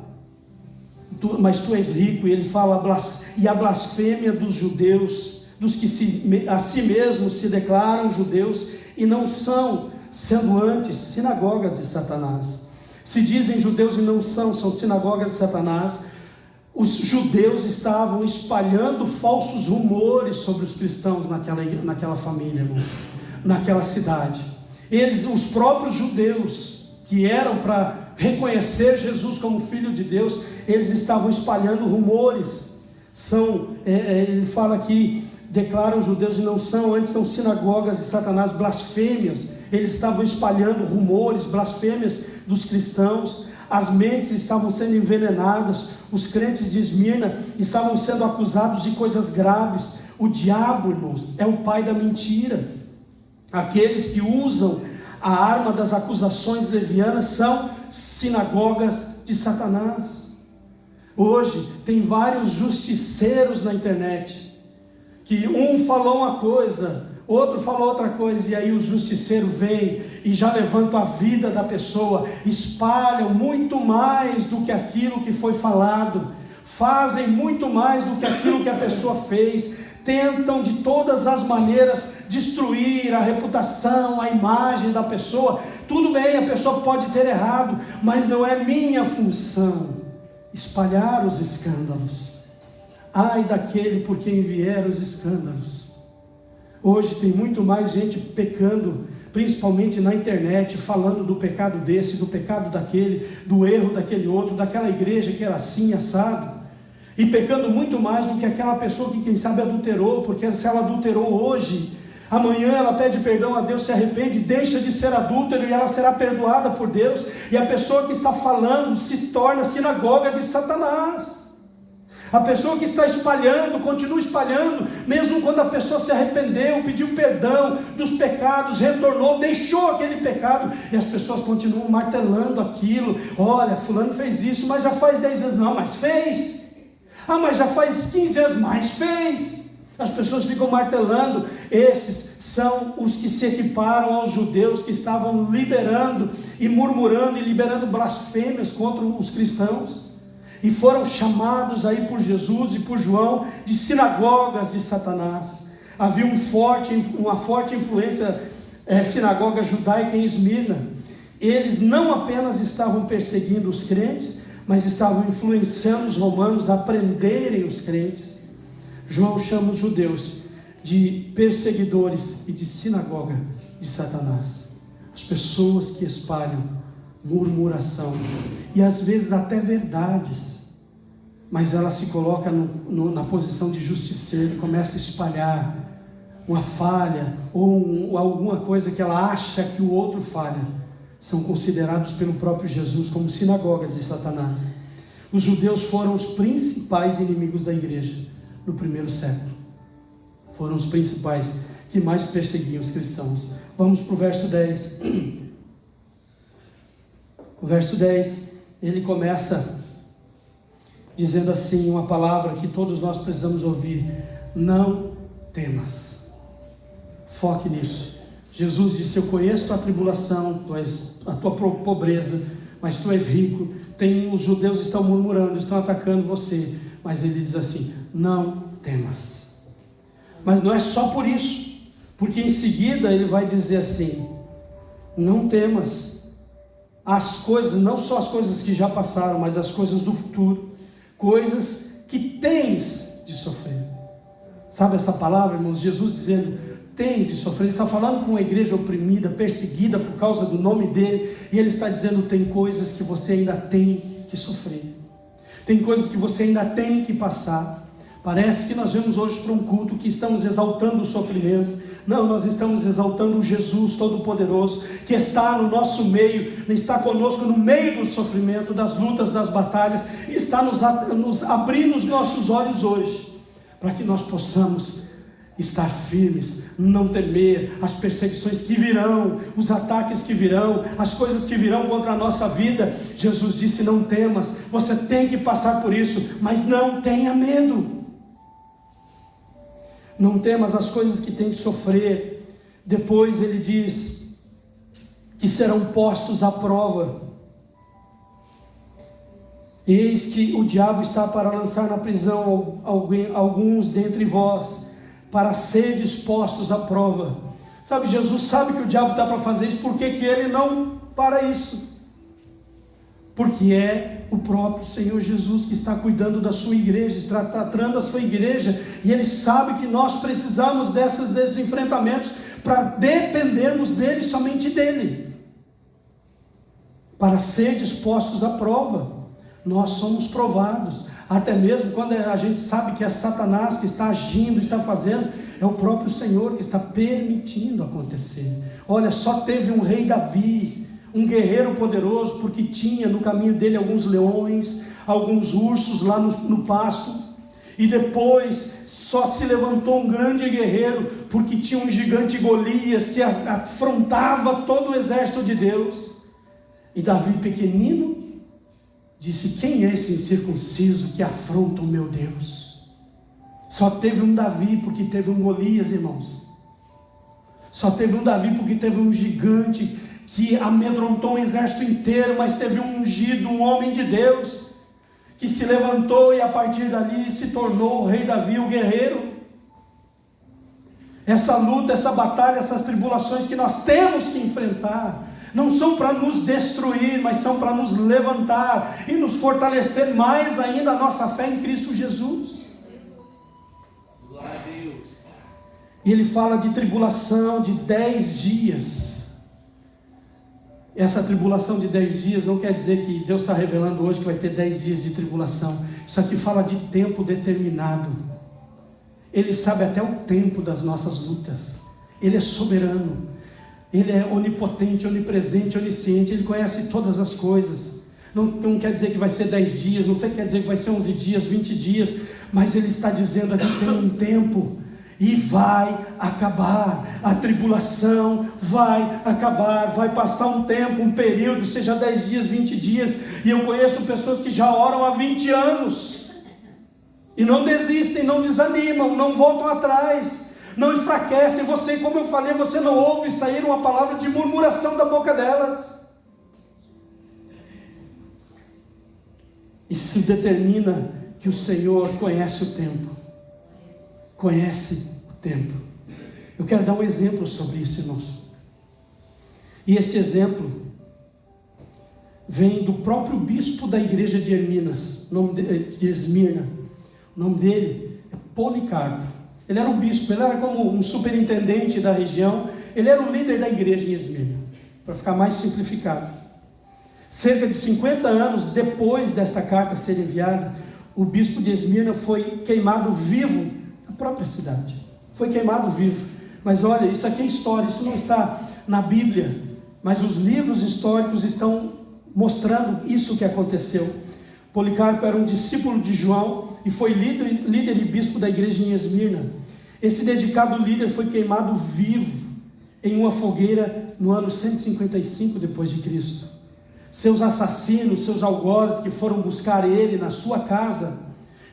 mas tu és rico, e ele fala, e a blasfêmia dos judeus, dos que a si mesmos se declaram judeus e não são, sendo antes sinagogas de Satanás. Se dizem judeus e não são sinagogas de Satanás. Os judeus estavam espalhando falsos rumores sobre os cristãos naquela família, irmão, naquela cidade. Eles, os próprios judeus, que eram para reconhecer Jesus como Filho de Deus, eles estavam espalhando rumores. Ele fala que declaram judeus e não são, antes são sinagogas de Satanás, blasfêmias. Eles estavam espalhando rumores, blasfêmias dos cristãos. As mentes estavam sendo envenenadas. Os crentes de Esmirna estavam sendo acusados de coisas graves. O diabo, irmãos, é o pai da mentira. Aqueles que usam a arma das acusações levianas são sinagogas de Satanás. Hoje tem vários justiceiros na internet, que um falou uma coisa, outro falou outra coisa, e aí o justiceiro vem e já levanta a vida da pessoa, espalham muito mais do que aquilo que foi falado, fazem muito mais do que aquilo que a pessoa fez, tentam de todas as maneiras destruir a reputação, a imagem da pessoa. Tudo bem, a pessoa pode ter errado, mas não é minha função espalhar os escândalos. Ai daquele por quem vieram os escândalos. Hoje tem muito mais gente pecando, principalmente na internet, falando do pecado desse, do pecado daquele, do erro daquele outro, daquela igreja que era assim, assado, e pecando muito mais do que aquela pessoa que quem sabe adulterou, porque se ela adulterou hoje, amanhã ela pede perdão a Deus, se arrepende, deixa de ser adúltero e ela será perdoada por Deus, e a pessoa que está falando se torna sinagoga de Satanás. A pessoa que está espalhando, continua espalhando, mesmo quando a pessoa se arrependeu, pediu perdão dos pecados, retornou, deixou aquele pecado, e as pessoas continuam martelando aquilo. Olha, fulano fez isso, mas já faz 10 anos, não, mas fez. Ah, mas já faz 15 anos, mas fez. As pessoas ficam martelando. Esses são os que se equiparam aos judeus que estavam liberando e murmurando e liberando blasfêmias contra os cristãos. E foram chamados aí por Jesus e por João de sinagogas de Satanás. Havia uma forte influência sinagoga judaica em Esmirna. Eles não apenas estavam perseguindo os crentes, mas estavam influenciando os romanos a prenderem os crentes. João chama os judeus de perseguidores e de sinagoga de Satanás. As pessoas que espalham murmuração e às vezes até verdades, mas ela se coloca na posição de justiceiro, começa a espalhar uma falha ou alguma coisa que ela acha que o outro falha. São considerados pelo próprio Jesus como sinagogas de Satanás. Os judeus foram os principais inimigos da igreja no primeiro século. Foram os principais que mais perseguiam os cristãos. Vamos para o verso 10. O verso 10, ele começa dizendo assim, uma palavra que todos nós precisamos ouvir: não temas. Foque nisso. Jesus disse: eu conheço tua tribulação, a tua pobreza, mas tu és rico. Os judeus estão murmurando, estão atacando você, mas ele diz assim: não temas. Mas não é só por isso, porque em seguida ele vai dizer assim: não temas as coisas, não só as coisas que já passaram, mas as coisas do futuro, coisas que tens de sofrer. Sabe essa palavra, irmãos? Jesus dizendo: tens de sofrer. Ele está falando com uma igreja oprimida, perseguida por causa do nome dele, e ele está dizendo: tem coisas que você ainda tem que sofrer, tem coisas que você ainda tem que passar. Parece que nós vemos hoje para um culto que estamos exaltando o sofrimento. Não, nós estamos exaltando o Jesus Todo-Poderoso, que está no nosso meio, está conosco no meio do sofrimento, das lutas, das batalhas, e está nos abrindo os nossos olhos hoje, para que nós possamos estar firmes, não temer as perseguições que virão, os ataques que virão, as coisas que virão contra a nossa vida. Jesus disse: não temas, você tem que passar por isso, mas não tenha medo. Não temas as coisas que tem que sofrer. Depois ele diz que serão postos à prova. Eis que o diabo está para lançar na prisão alguns dentre vós, para serdes postos à prova. Sabe, Jesus sabe que o diabo está para fazer isso, por que ele não para isso? Porque é o próprio Senhor Jesus que está cuidando da sua igreja, está tratando a sua igreja, e Ele sabe que nós precisamos desses enfrentamentos, para dependermos dEle, somente dEle, para ser dispostos à prova. Nós somos provados, até mesmo quando a gente sabe que é Satanás que está agindo, está fazendo, é o próprio Senhor que está permitindo acontecer. Olha, só teve um rei Davi, um guerreiro poderoso, porque tinha no caminho dele alguns leões, alguns ursos lá no pasto, e depois só se levantou um grande guerreiro, porque tinha um gigante Golias, que afrontava todo o exército de Deus, e Davi pequenino, disse: quem é esse incircunciso que afronta o meu Deus? Só teve um Davi, porque teve um Golias, irmãos. Só teve um Davi, porque teve um gigante, que amedrontou um exército inteiro, mas teve um ungido, um homem de Deus, que se levantou e a partir dali se tornou o rei Davi, o guerreiro. Essa luta, essa batalha, essas tribulações que nós temos que enfrentar, não são para nos destruir, mas são para nos levantar e nos fortalecer mais ainda a nossa fé em Cristo Jesus. Glória a Deus. E ele fala de tribulação de 10 dias. Essa tribulação de 10 dias não quer dizer que Deus está revelando hoje que vai ter 10 dias de tribulação. Isso aqui fala de tempo determinado. Ele sabe até o tempo das nossas lutas. Ele é soberano. Ele é onipotente, onipresente, onisciente. Ele conhece todas as coisas. Não quer dizer que vai ser 10 dias, não quer dizer que vai ser 11 dias, 20 dias. Mas ele está dizendo aqui que tem um tempo. E vai acabar, a tribulação vai acabar, vai passar um tempo, um período, seja 10 dias, 20 dias, e eu conheço pessoas que já oram há 20 anos, e não desistem, não desanimam, não voltam atrás, não enfraquecem. Você, como eu falei, você não ouve sair uma palavra de murmuração da boca delas. E se determina que o Senhor conhece o tempo. Conhece o tempo. Eu quero dar um exemplo sobre isso, irmãos. E esse exemplo vem do próprio bispo da igreja de Esmirna. O nome dele é Policarpo. Ele era um bispo, ele era como um superintendente da região. Ele era o líder da igreja em Esmirna, para ficar mais simplificado. Cerca de 50 anos depois desta carta ser enviada, o bispo de Esmirna foi queimado vivo na própria cidade. Foi queimado vivo. Mas olha, isso aqui é história, isso não está na Bíblia, mas os livros históricos estão mostrando isso que aconteceu. Policarpo era um discípulo de João e foi líder e bispo da igreja em Esmirna. Esse dedicado líder foi queimado vivo em uma fogueira no ano 155 depois de Cristo. Seus assassinos, seus algozes que foram buscar ele na sua casa,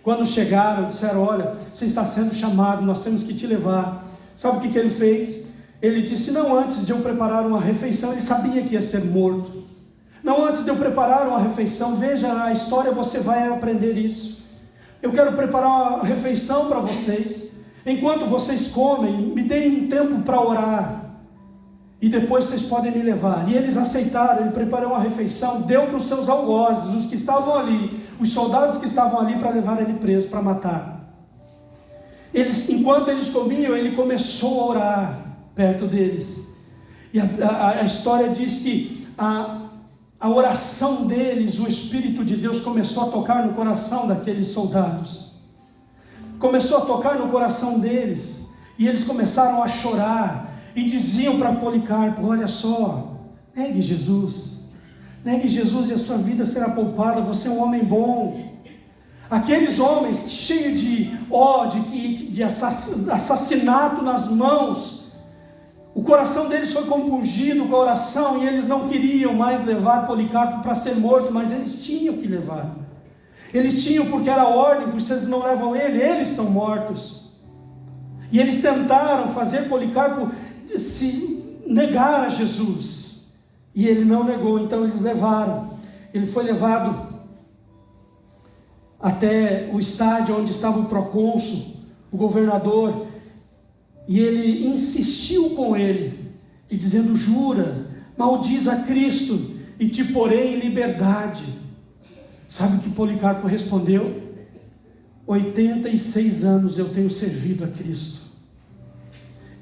quando chegaram, disseram: olha, você está sendo chamado, nós temos que te levar. Sabe o que ele fez? Ele disse: não antes de eu preparar uma refeição. Ele sabia que ia ser morto. Não antes de eu preparar uma refeição. Veja a história, você vai aprender isso. Eu quero preparar uma refeição para vocês. Enquanto vocês comem, me deem um tempo para orar. E depois vocês podem me levar. E eles aceitaram. Ele preparou uma refeição, deu para os seus algozes, os que estavam ali, os soldados que estavam ali, para levar ele preso, para matar. Enquanto eles comiam, ele começou a orar perto deles. E a história diz que a oração deles, o Espírito de Deus começou a tocar no coração daqueles soldados. Começou a tocar no coração deles. E eles começaram a chorar. E diziam para Policarpo: olha só, negue Jesus e a sua vida será poupada, você é um homem bom. Aqueles homens cheios de ódio, de assassinato nas mãos, o coração deles foi compungido com a oração, e eles não queriam mais levar Policarpo para ser morto, mas eles tinham que levar. Eles tinham, porque era ordem, porque se eles não levam ele, eles são mortos. E eles tentaram fazer Policarpo se negar a Jesus. E ele não negou, então eles levaram. Ele foi levado até o estádio onde estava o procônsul, o governador, e ele insistiu com ele, e dizendo: jura, maldiz a Cristo, e te porei em liberdade. Sabe o que Policarpo respondeu? 86 anos eu tenho servido a Cristo.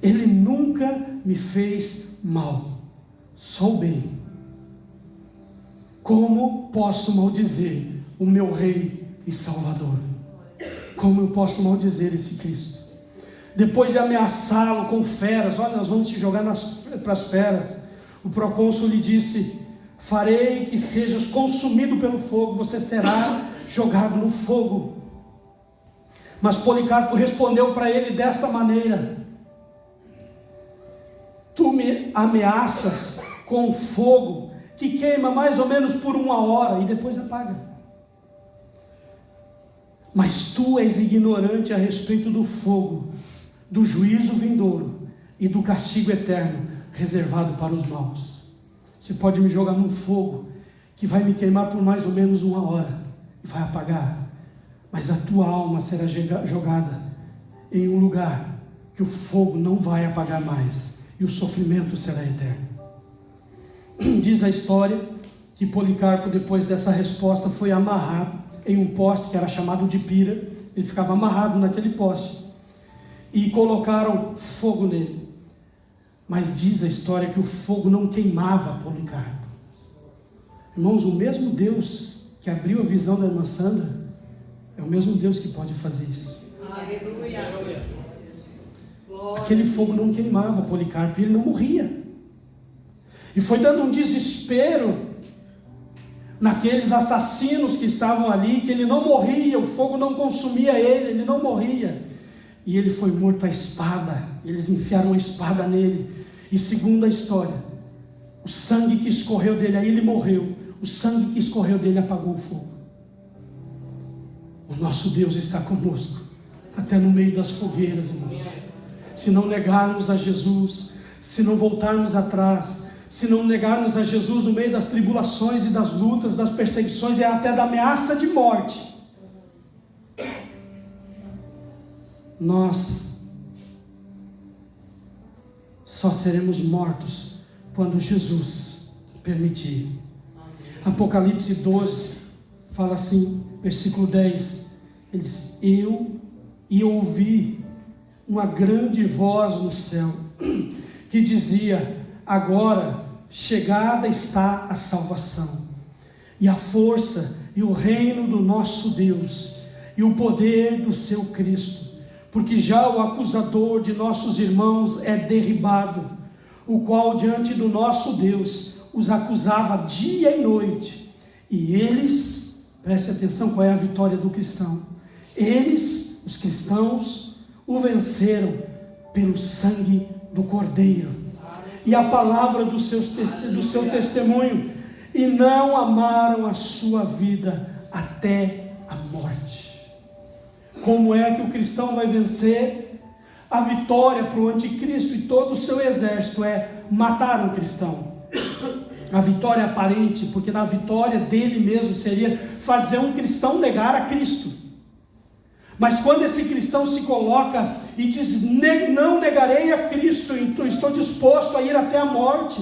Ele nunca me fez mal, só o bem. Como posso maldizer o meu Rei e Salvador? Como eu posso maldizer esse Cristo? Depois de ameaçá-lo com feras, olha, nós vamos te jogar para as feras, o procônsul lhe disse: farei que sejas consumido pelo fogo, você será jogado no fogo. Mas Policarpo respondeu para ele desta maneira: tu me ameaças com fogo que queima mais ou menos por 1 hora e depois apaga. Mas tu és ignorante a respeito do fogo, do juízo vindouro e do castigo eterno reservado para os maus. Você pode me jogar num fogo que vai me queimar por mais ou menos 1 hora e vai apagar, mas a tua alma será jogada em um lugar que o fogo não vai apagar mais e o sofrimento será eterno. Diz a história que Policarpo, depois dessa resposta, foi amarrado em um poste que era chamado de pira. Ele ficava amarrado naquele poste e colocaram fogo nele. Mas diz a história que o fogo não queimava Policarpo. Irmãos, o mesmo Deus que abriu a visão da irmã Sandra é o mesmo Deus que pode fazer isso. Aleluia. Aquele fogo não queimava Policarpo e ele não morria. E foi dando um desespero naqueles assassinos que estavam ali, que ele não morria, o fogo não consumia ele não morria. E ele foi morto à espada, eles enfiaram a espada nele. E segundo a história, o sangue que escorreu dele, aí ele morreu, o sangue que escorreu dele apagou o fogo. O nosso Deus está conosco, até no meio das fogueiras, irmãos. Se não negarmos a Jesus, se não voltarmos atrás, se não negarmos a Jesus no meio das tribulações e das lutas, das perseguições e até da ameaça de morte, nós só seremos mortos quando Jesus permitir. Apocalipse 12 fala assim, versículo 10, ele diz: eu ouvi uma grande voz no céu que dizia: agora chegada está a salvação, e a força e o reino do nosso Deus, e o poder do seu Cristo, porque já o acusador de nossos irmãos é derribado, o qual diante do nosso Deus os acusava dia e noite. E eles, preste atenção qual é a vitória do cristão, eles, os cristãos, o venceram pelo sangue do Cordeiro e a palavra do seu testemunho, e não amaram a sua vida até a morte. Como é que o cristão vai vencer? A vitória para o anticristo e todo o seu exército é matar um cristão. A vitória aparente, porque na vitória dele mesmo seria fazer um cristão negar a Cristo. Mas quando esse cristão se coloca e diz: não negarei a Cristo, estou disposto a ir até a morte,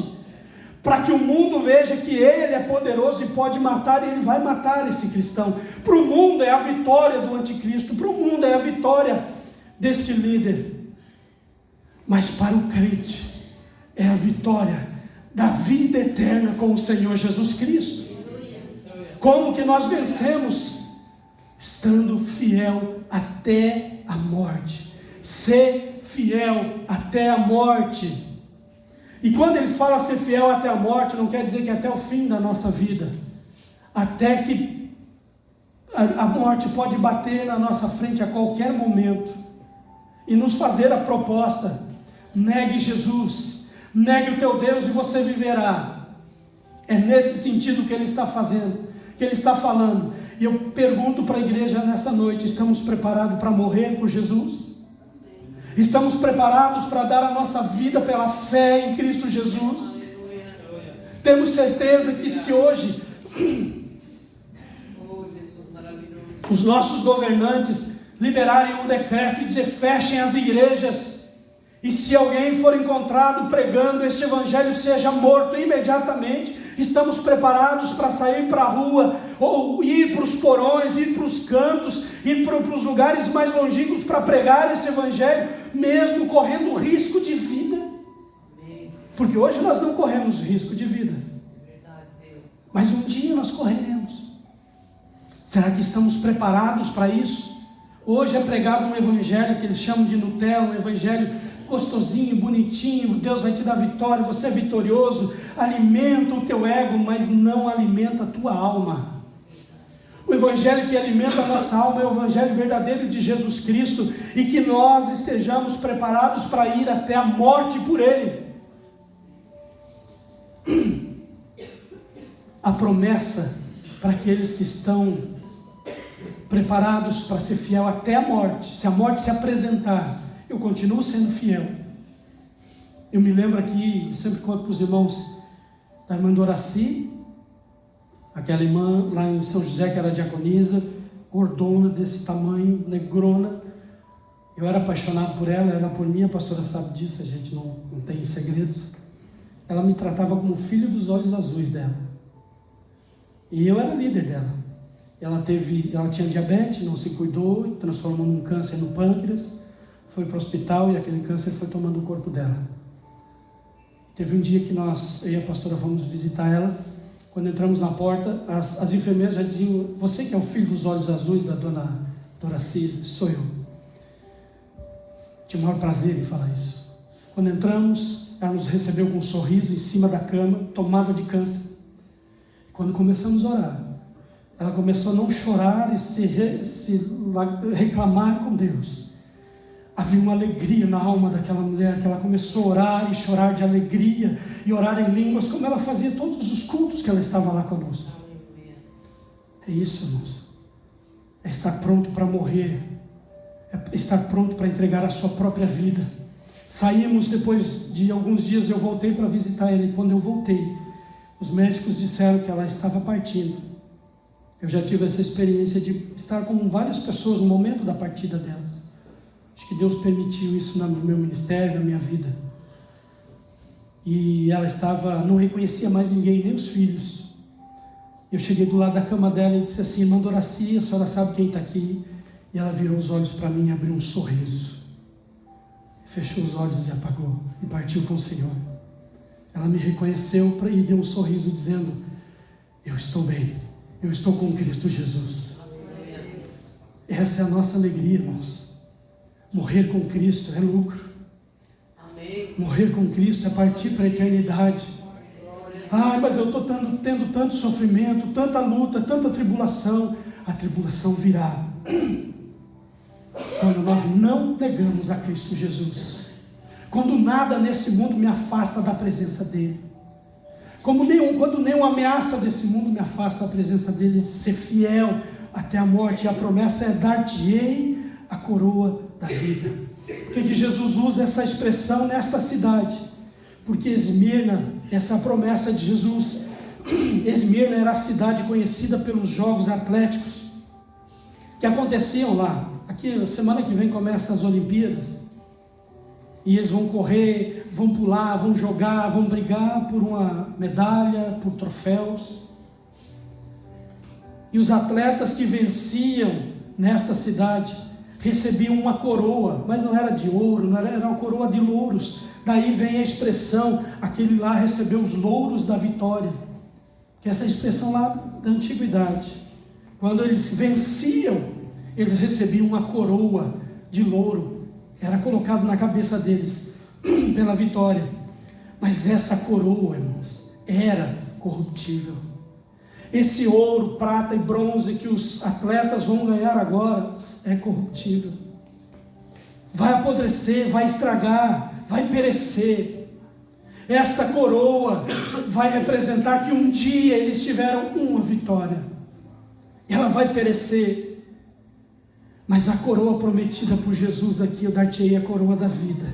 para que o mundo veja que Ele é poderoso e pode matar, Ele vai matar esse cristão. Para o mundo é a vitória do anticristo, para o mundo é a vitória desse líder. Mas para o crente é a vitória da vida eterna com o Senhor Jesus Cristo. Como que nós vencemos? Estando fiel até a morte. Ser fiel até a morte. E quando ele fala ser fiel até a morte, não quer dizer que até o fim da nossa vida. Até que a morte pode bater na nossa frente a qualquer momento e nos fazer a proposta: negue Jesus, negue o teu Deus e você viverá. É nesse sentido que ele está fazendo, que ele está falando. E eu pergunto para a igreja nessa noite: estamos preparados para morrer por Jesus? Estamos preparados para dar a nossa vida pela fé em Cristo Jesus. Temos certeza que se hoje os nossos governantes liberarem um decreto e dizer fechem as igrejas, e se alguém for encontrado pregando este evangelho seja morto imediatamente, estamos preparados para sair para a rua, ou ir para os porões, ir para os cantos, ir para os lugares mais longínquos para pregar esse evangelho, mesmo correndo risco de vida. Porque hoje nós não corremos risco de vida, mas um dia nós correremos. Será que estamos preparados para isso? Hoje é pregado um evangelho que eles chamam de Nutella, um evangelho gostosinho, bonitinho, Deus vai te dar vitória, você é vitorioso, alimenta o teu ego, mas não alimenta a tua alma. O evangelho que alimenta a nossa alma é o evangelho verdadeiro de Jesus Cristo, e que nós estejamos preparados para ir até a morte por Ele. A promessa para aqueles que estão preparados para ser fiel até a morte, se a morte se apresentar, eu continuo sendo fiel. Eu me lembro aqui, sempre conto para os irmãos, da irmã Doraci, aquela irmã lá em São José que era diaconisa, gordona desse tamanho, negrona. Eu era apaixonado por ela por mim, a pastora sabe disso, a gente não tem segredos. Ela me tratava como filho dos olhos azuis dela. E eu era líder dela. Ela tinha diabetes, não se cuidou, transformou num câncer no pâncreas, foi para o hospital e aquele câncer foi tomando o corpo dela. Teve um dia que eu e a pastora fomos visitar ela. Quando entramos na porta, as enfermeiras já diziam: você que é o filho dos olhos azuis da dona Doraci? Sou eu. Tinha o maior prazer em falar isso. Quando entramos, ela nos recebeu com um sorriso em cima da cama, tomada de câncer. Quando começamos a orar, ela começou a não chorar e se reclamar com Deus. Havia uma alegria na alma daquela mulher, que ela começou a orar e chorar de alegria, e orar em línguas, como ela fazia todos os cultos que ela estava lá conosco. É isso, irmãos. É estar pronto para morrer, é estar pronto para entregar a sua própria vida. Saímos, depois de alguns dias eu voltei para visitar ele. Quando eu voltei, os médicos disseram que ela estava partindo. Eu já tive essa experiência de estar com várias pessoas no momento da partida delas. Acho que Deus permitiu isso no meu ministério, na minha vida. E ela não reconhecia mais ninguém, nem os filhos. Eu cheguei do lado da cama dela e disse assim: irmã Doraci, a senhora sabe quem está aqui? E ela virou os olhos para mim e abriu um sorriso. Fechou os olhos e apagou, e partiu com o Senhor. Ela me reconheceu e deu um sorriso dizendo: eu estou bem, eu estou com Cristo Jesus. Essa é a nossa alegria, irmãos. Morrer com Cristo é lucro. Morrer com Cristo é partir para a eternidade. Mas eu estou tendo tanto sofrimento, tanta luta, tanta tribulação. A tribulação virá quando nós não negamos a Cristo Jesus. Quando nada nesse mundo me afasta da presença dEle. Quando nenhuma ameaça desse mundo me afasta da presença dEle. Ser fiel até a morte. E a promessa é: dar-te-ei a coroa da vida. Por que Jesus usa essa expressão nesta cidade? Porque Esmirna, essa é a promessa de Jesus. Esmirna era a cidade conhecida pelos jogos atléticos que aconteciam lá. Aqui, semana que vem começam as Olimpíadas, e eles vão correr, vão pular, vão jogar, vão brigar por uma medalha, por troféus. E os atletas que venciam nesta cidade recebiam uma coroa, mas não era de ouro, era uma coroa de louros. Daí vem a expressão: aquele lá recebeu os louros da vitória, que é essa expressão lá da antiguidade. Quando eles venciam, eles recebiam uma coroa de louro, era colocado na cabeça deles pela vitória. Mas essa coroa, irmãos, era corruptível. Esse ouro, prata e bronze que os atletas vão ganhar agora é corruptível. Vai apodrecer, vai estragar, vai perecer. Esta coroa vai representar que um dia eles tiveram uma vitória. Ela vai perecer. Mas a coroa prometida por Jesus aqui, eu dar-te-ei a coroa da vida.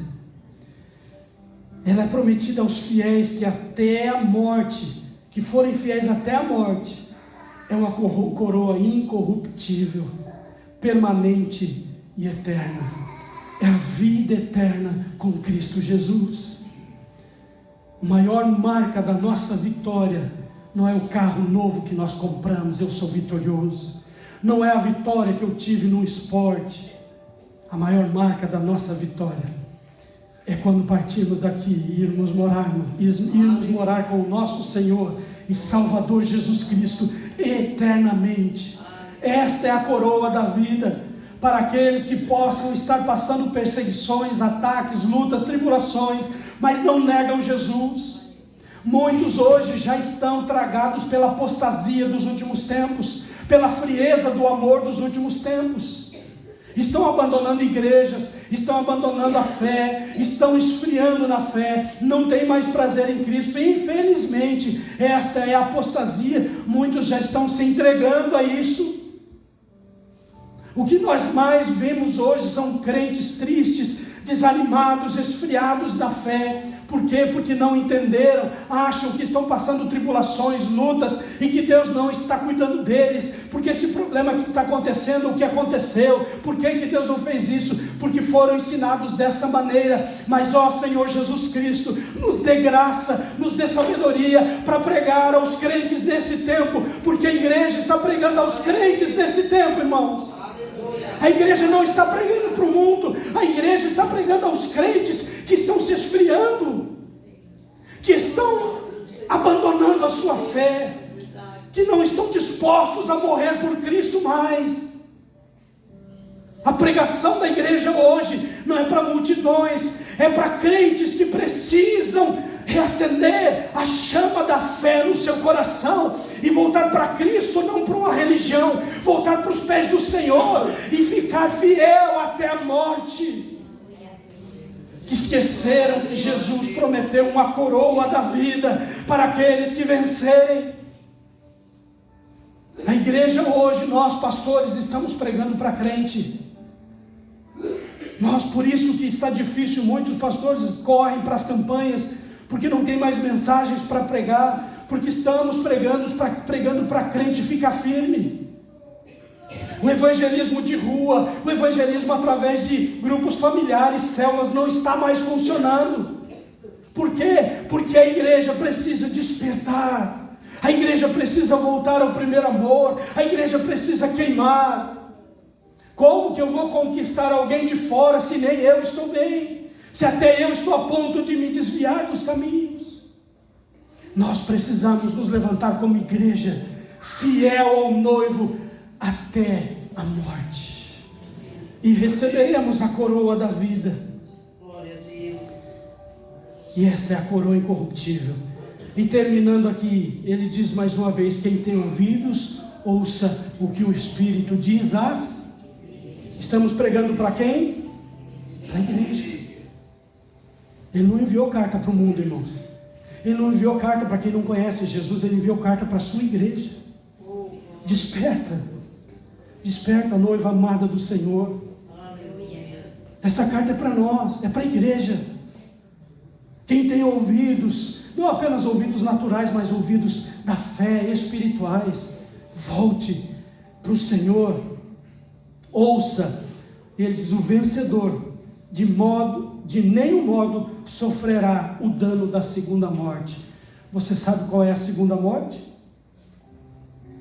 Ela é prometida aos fiéis que até a morte, que forem fiéis até a morte, é uma coroa incorruptível, permanente e eterna. É a vida eterna com Cristo Jesus. A maior marca da nossa vitória não é o carro novo que nós compramos, eu sou vitorioso. Não é a vitória que eu tive no esporte. A maior marca da nossa vitória é quando partirmos daqui e irmos morar com o nosso Senhor e Salvador Jesus Cristo eternamente. Esta é a coroa da vida para aqueles que possam estar passando perseguições, ataques, lutas, tribulações, mas não negam Jesus. Muitos hoje já estão tragados pela apostasia dos últimos tempos, pela frieza do amor dos últimos tempos. Estão abandonando igrejas, estão abandonando a fé, estão esfriando na fé, não tem mais prazer em Cristo. E infelizmente, esta é a apostasia. Muitos já estão se entregando a isso. O que nós mais vemos hoje são crentes tristes, desanimados, esfriados da fé. Por quê? Porque não entenderam, acham que estão passando tribulações, lutas, e que Deus não está cuidando deles, porque esse problema que está acontecendo, o que aconteceu, por que Deus não fez isso? Porque foram ensinados dessa maneira. Mas ó Senhor Jesus Cristo, nos dê graça, nos dê sabedoria para pregar aos crentes desse tempo, porque a igreja está pregando aos crentes desse tempo, irmãos. A igreja não está pregando para o mundo, a igreja está pregando aos crentes que estão se esfriando, que estão abandonando a sua fé, que não estão dispostos a morrer por Cristo mais. A pregação da igreja hoje não é para multidões, é para crentes que precisam reacender a chama da fé no seu coração e voltar para Cristo, não para uma religião, voltar para os pés do Senhor e ficar fiel até a morte. Que esqueceram que Jesus prometeu uma coroa da vida para aqueles que vencerem. A igreja hoje, nós pastores, estamos pregando para crente. Nós, por isso que está difícil, muitos pastores correm para as campanhas, porque não tem mais mensagens para pregar, porque estamos pregando para crente ficar firme. O evangelismo de rua, o evangelismo através de grupos familiares, células, não está mais funcionando. Por quê? Porque a igreja precisa despertar, a igreja precisa voltar ao primeiro amor, a igreja precisa queimar. Como que eu vou conquistar alguém de fora se nem eu estou bem? Se até eu estou a ponto de me desviar dos caminhos? Nós precisamos nos levantar como igreja, fiel ao noivo até a morte, e receberemos a coroa da vida. Glória a Deus. E esta é a coroa incorruptível. E terminando aqui, ele diz mais uma vez: quem tem ouvidos, ouça o que o Espírito diz às... Estamos pregando para quem? Para a igreja. Ele não enviou carta para o mundo, irmãos. Ele não enviou carta para quem não conhece Jesus, ele enviou carta para a sua igreja. Desperta. Desperta, noiva amada do Senhor. Essa carta é para nós, é para a igreja. Quem tem ouvidos, não apenas ouvidos naturais, mas ouvidos da fé, espirituais, volte para o Senhor. Ouça. Ele diz: o vencedor de nenhum modo sofrerá o dano da segunda morte. Você sabe qual é a segunda morte?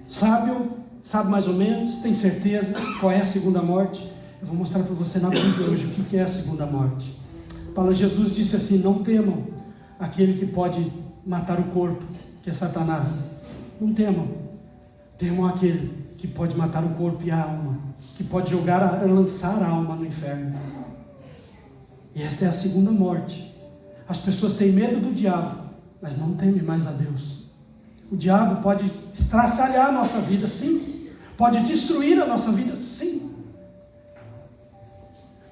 Sabe mais ou menos? Tem certeza qual é a segunda morte? Eu vou mostrar para você na Bíblia hoje o que é a segunda morte. Jesus disse assim: não temam aquele que pode matar o corpo, que é Satanás. Não temam. Temam aquele que pode matar o corpo e a alma, que pode lançar a alma no inferno. E esta é a segunda morte. As pessoas têm medo do diabo, mas não temem mais a Deus. O diabo pode estraçalhar a nossa vida, sim. Pode destruir a nossa vida, sim.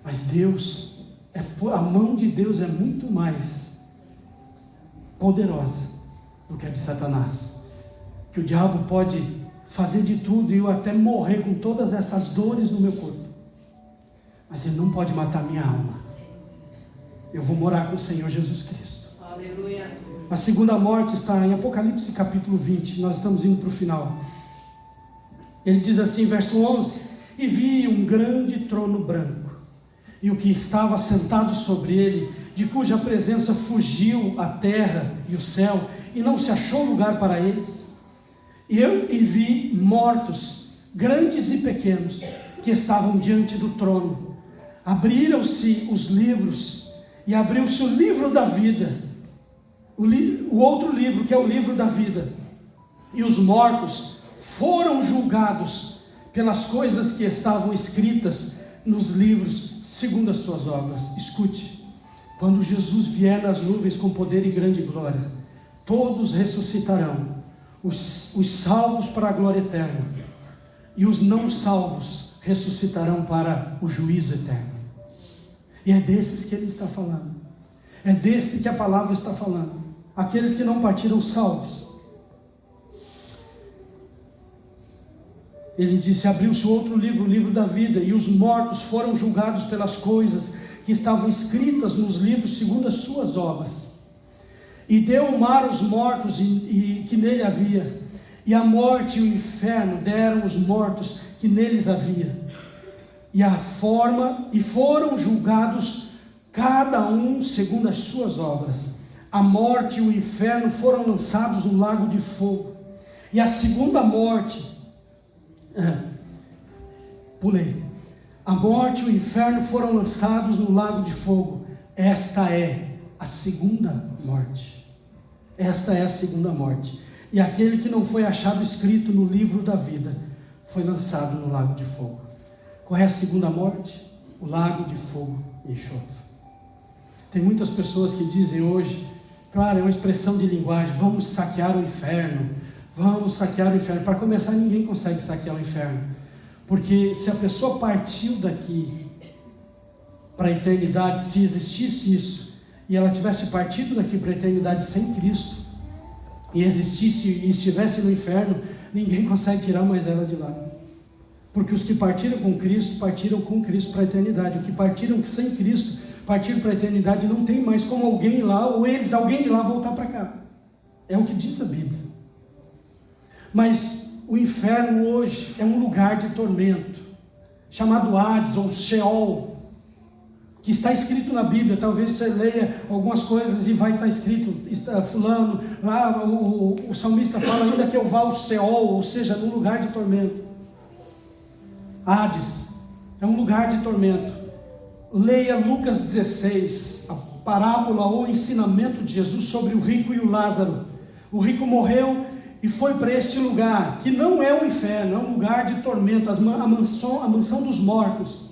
Mas Deus, a mão de Deus é muito mais poderosa do que a de Satanás. Que o diabo pode fazer de tudo e eu até morrer com todas essas dores no meu corpo. mas ele não pode matar minha alma. Eu vou morar com o Senhor Jesus Cristo. Aleluia. A segunda morte está em Apocalipse capítulo 20, nós estamos indo para o final. Ele diz assim, verso 11: e vi um grande trono branco, e o que estava sentado sobre ele, de cuja presença fugiu a terra e o céu, e não se achou lugar para eles. E vi mortos, grandes e pequenos, que estavam diante do trono. Abriram-se os livros, e abriu-se o livro da vida, o outro livro, que é o livro da vida. E os mortos foram julgados pelas coisas que estavam escritas nos livros, segundo as suas obras. Escute, quando Jesus vier nas nuvens com poder e grande glória, todos ressuscitarão, os salvos para a glória eterna, e os não salvos ressuscitarão para o juízo eterno. E é desses que ele está falando, é desse que a palavra está falando, aqueles que não partiram salvos. Ele disse, abriu-se outro livro, o livro da vida, e os mortos foram julgados pelas coisas que estavam escritas nos livros segundo as suas obras. E deu o mar os mortos e que nele havia, e a morte e o inferno deram os mortos que neles havia. E foram julgados cada um segundo as suas obras. A morte e o inferno foram lançados no lago de fogo. E a segunda morte, a morte e o inferno foram lançados no lago de fogo. Esta é a segunda morte. Esta é a segunda morte. E aquele que não foi achado escrito no livro da vida foi lançado no lago de fogo. Qual é a segunda morte? O lago de fogo e enxofre. Tem muitas pessoas que dizem hoje, claro, é uma expressão de linguagem, vamos saquear o inferno. Vamos saquear o inferno. Para começar, ninguém consegue saquear o inferno. Porque se a pessoa partiu daqui para a eternidade, se existisse isso, e ela tivesse partido daqui para a eternidade sem Cristo, e existisse e estivesse no inferno, ninguém consegue tirar mais ela de lá. Porque os que partiram com Cristo para a eternidade. Os que partiram sem Cristo, partiram para a eternidade, não tem mais como alguém lá, ou alguém de lá voltar para cá. É o que diz a Bíblia. Mas o inferno hoje é um lugar de tormento, chamado Hades ou Sheol, que está escrito na Bíblia. Talvez você leia algumas coisas e vai estar escrito, fulano, lá o salmista fala ainda que eu vá ao Sheol, ou seja, num lugar de tormento. Hades é um lugar de tormento. Leia Lucas 16, a parábola ou ensinamento de Jesus sobre o rico e o Lázaro. O rico morreu e foi para este lugar, que não é o inferno, é um lugar de tormento, a mansão dos mortos.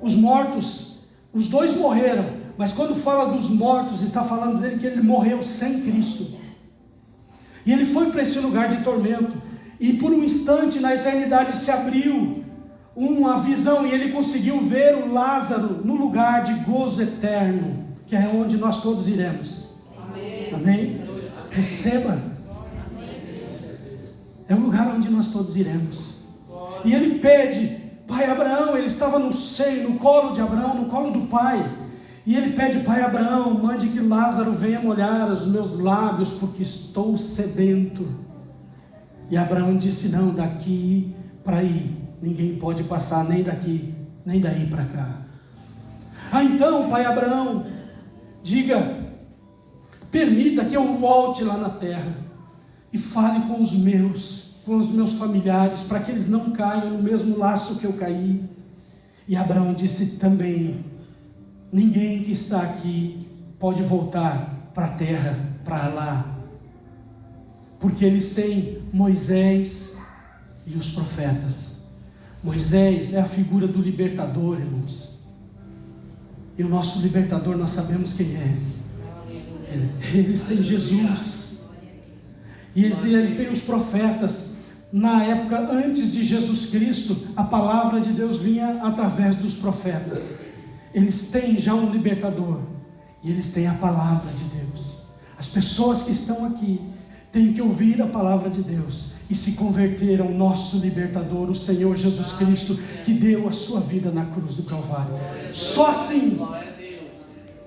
Os mortos, os dois morreram, mas quando fala dos mortos, está falando dele que ele morreu sem Cristo. E ele foi para esse lugar de tormento, e por um instante na eternidade se abriu uma visão, e ele conseguiu ver o Lázaro no lugar de gozo eterno, que é onde nós todos iremos. Amém? Amém? Receba. É o lugar onde nós todos iremos. E ele pede, pai Abraão, ele estava no seio, no colo de Abraão, no colo do pai. E ele pede, pai Abraão, mande que Lázaro venha molhar os meus lábios, porque estou sedento. E Abraão disse, não, daqui para aí, ninguém pode passar nem daqui, nem daí para cá. Então, pai Abraão, diga, permita que eu volte lá na terra e fale com os meus familiares, para que eles não caiam no mesmo laço que eu caí. E Abraão disse também, ninguém que está aqui pode voltar para a terra, para lá, porque eles têm Moisés e os profetas. Moisés é a figura do libertador, irmãos, e o nosso libertador nós sabemos quem é. Eles têm Jesus. E ele tem os profetas. Na época antes de Jesus Cristo, a palavra de Deus vinha através dos profetas. Eles têm já um libertador, e eles têm a palavra de Deus. As pessoas que estão aqui tem que ouvir a palavra de Deus e se converter ao nosso libertador, o Senhor Jesus Cristo, que deu a sua vida na cruz do Calvário. Só assim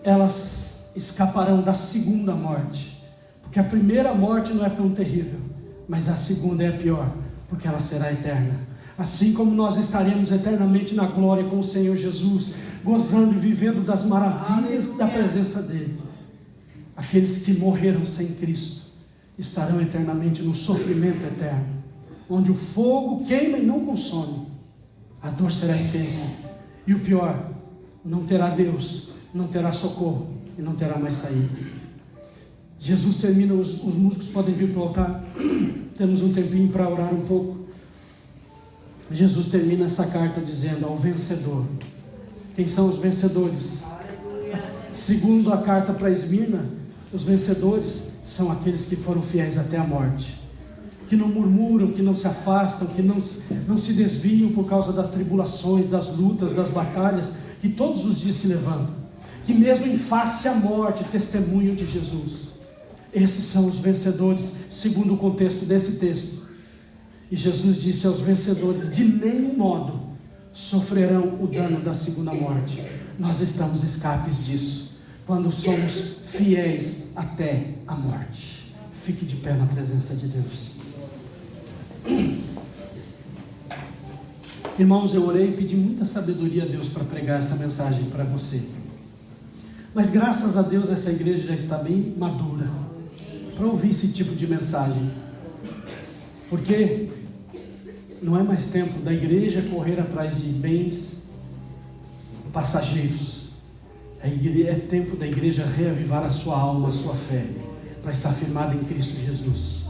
elas escaparão da segunda morte, porque a primeira morte não é tão terrível, mas a segunda é a pior, porque ela será eterna. Assim como nós estaremos eternamente na glória com o Senhor Jesus, gozando e vivendo das maravilhas da presença dele, aqueles que morreram sem Cristo estarão eternamente no sofrimento eterno, onde o fogo queima e não consome, a dor será intensa, e o pior, não terá Deus, não terá socorro e não terá mais saída. Jesus termina, os músicos podem vir para o altar, temos um tempinho para orar um pouco. Jesus termina essa carta dizendo ao vencedor. Quem são os vencedores? Segundo a carta para Esmirna, os vencedores são aqueles que foram fiéis até a morte, que não murmuram, que não se afastam, que não se desviam por causa das tribulações, das lutas, das batalhas, que todos os dias se levantam, que mesmo em face à morte testemunham de Jesus. Esses são os vencedores, segundo o contexto desse texto. E Jesus disse aos vencedores: de nenhum modo sofrerão o dano da segunda morte. Nós estamos escapes disso, quando somos fiéis até a morte. Fique de pé na presença de Deus. Irmãos, eu orei e pedi muita sabedoria a Deus para pregar essa mensagem para você. Mas graças a Deus essa igreja já está bem madura para ouvir esse tipo de mensagem. Porque não é mais tempo da igreja correr atrás de bens passageiros. É tempo da igreja reavivar a sua alma, a sua fé, para estar firmada em Cristo Jesus,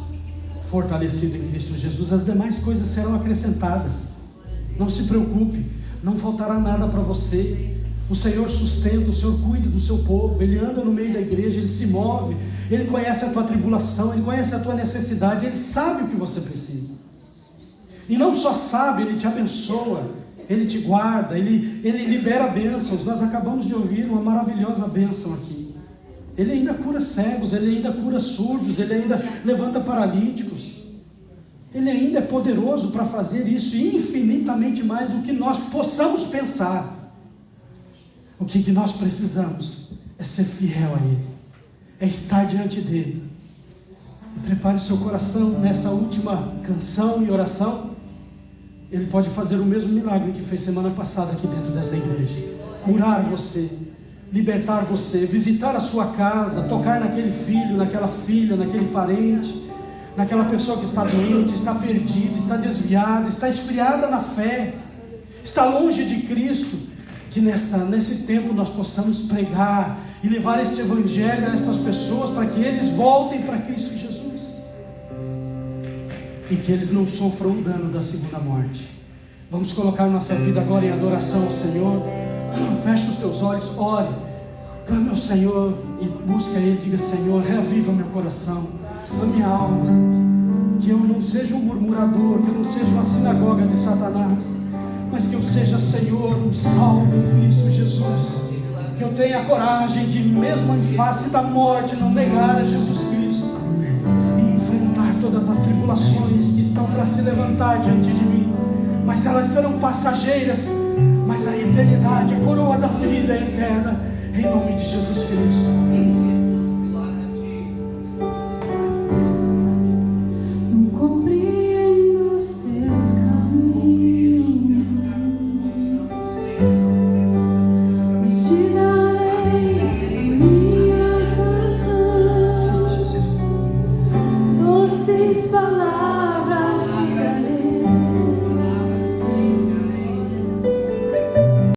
fortalecida em Cristo Jesus. As demais coisas serão acrescentadas. Não se preocupe, não faltará nada para você. O Senhor sustenta, o Senhor cuida do seu povo. Ele anda no meio da igreja, Ele se move, Ele conhece a tua tribulação, Ele conhece a tua necessidade, Ele sabe o que você precisa. E não só sabe, Ele te abençoa, Ele te guarda, Ele libera bênçãos. Nós acabamos de ouvir uma maravilhosa bênção aqui. Ele ainda cura cegos, Ele ainda cura surdos, Ele ainda levanta paralíticos. Ele ainda é poderoso para fazer isso infinitamente mais do que nós possamos pensar. O que nós precisamos é ser fiel a Ele, é estar diante dEle. E prepare o seu coração nessa última canção e oração. Ele pode fazer o mesmo milagre que fez semana passada aqui dentro dessa igreja. Curar você, libertar você, visitar a sua casa, tocar naquele filho, naquela filha, naquele parente, naquela pessoa que está doente, está perdida, está desviada, está esfriada na fé, está longe de Cristo. Que nesse tempo nós possamos pregar e levar esse evangelho a essas pessoas, para que eles voltem para Cristo Jesus e que eles não sofram o dano da segunda morte. Vamos colocar nossa vida agora em adoração ao Senhor. Feche os teus olhos, ore, clame ao Senhor e busque a Ele. Diga: Senhor, reaviva meu coração, a minha alma, que eu não seja um murmurador, que eu não seja uma sinagoga de Satanás, mas que eu seja, Senhor, um salvo em Cristo Jesus. Que eu tenha a coragem de, mesmo em face da morte, não negar a Jesus Cristo e enfrentar todas as tribulações que estão para se levantar diante de mim. Mas elas serão passageiras, mas a eternidade, a coroa da vida é eterna, em nome de Jesus Cristo.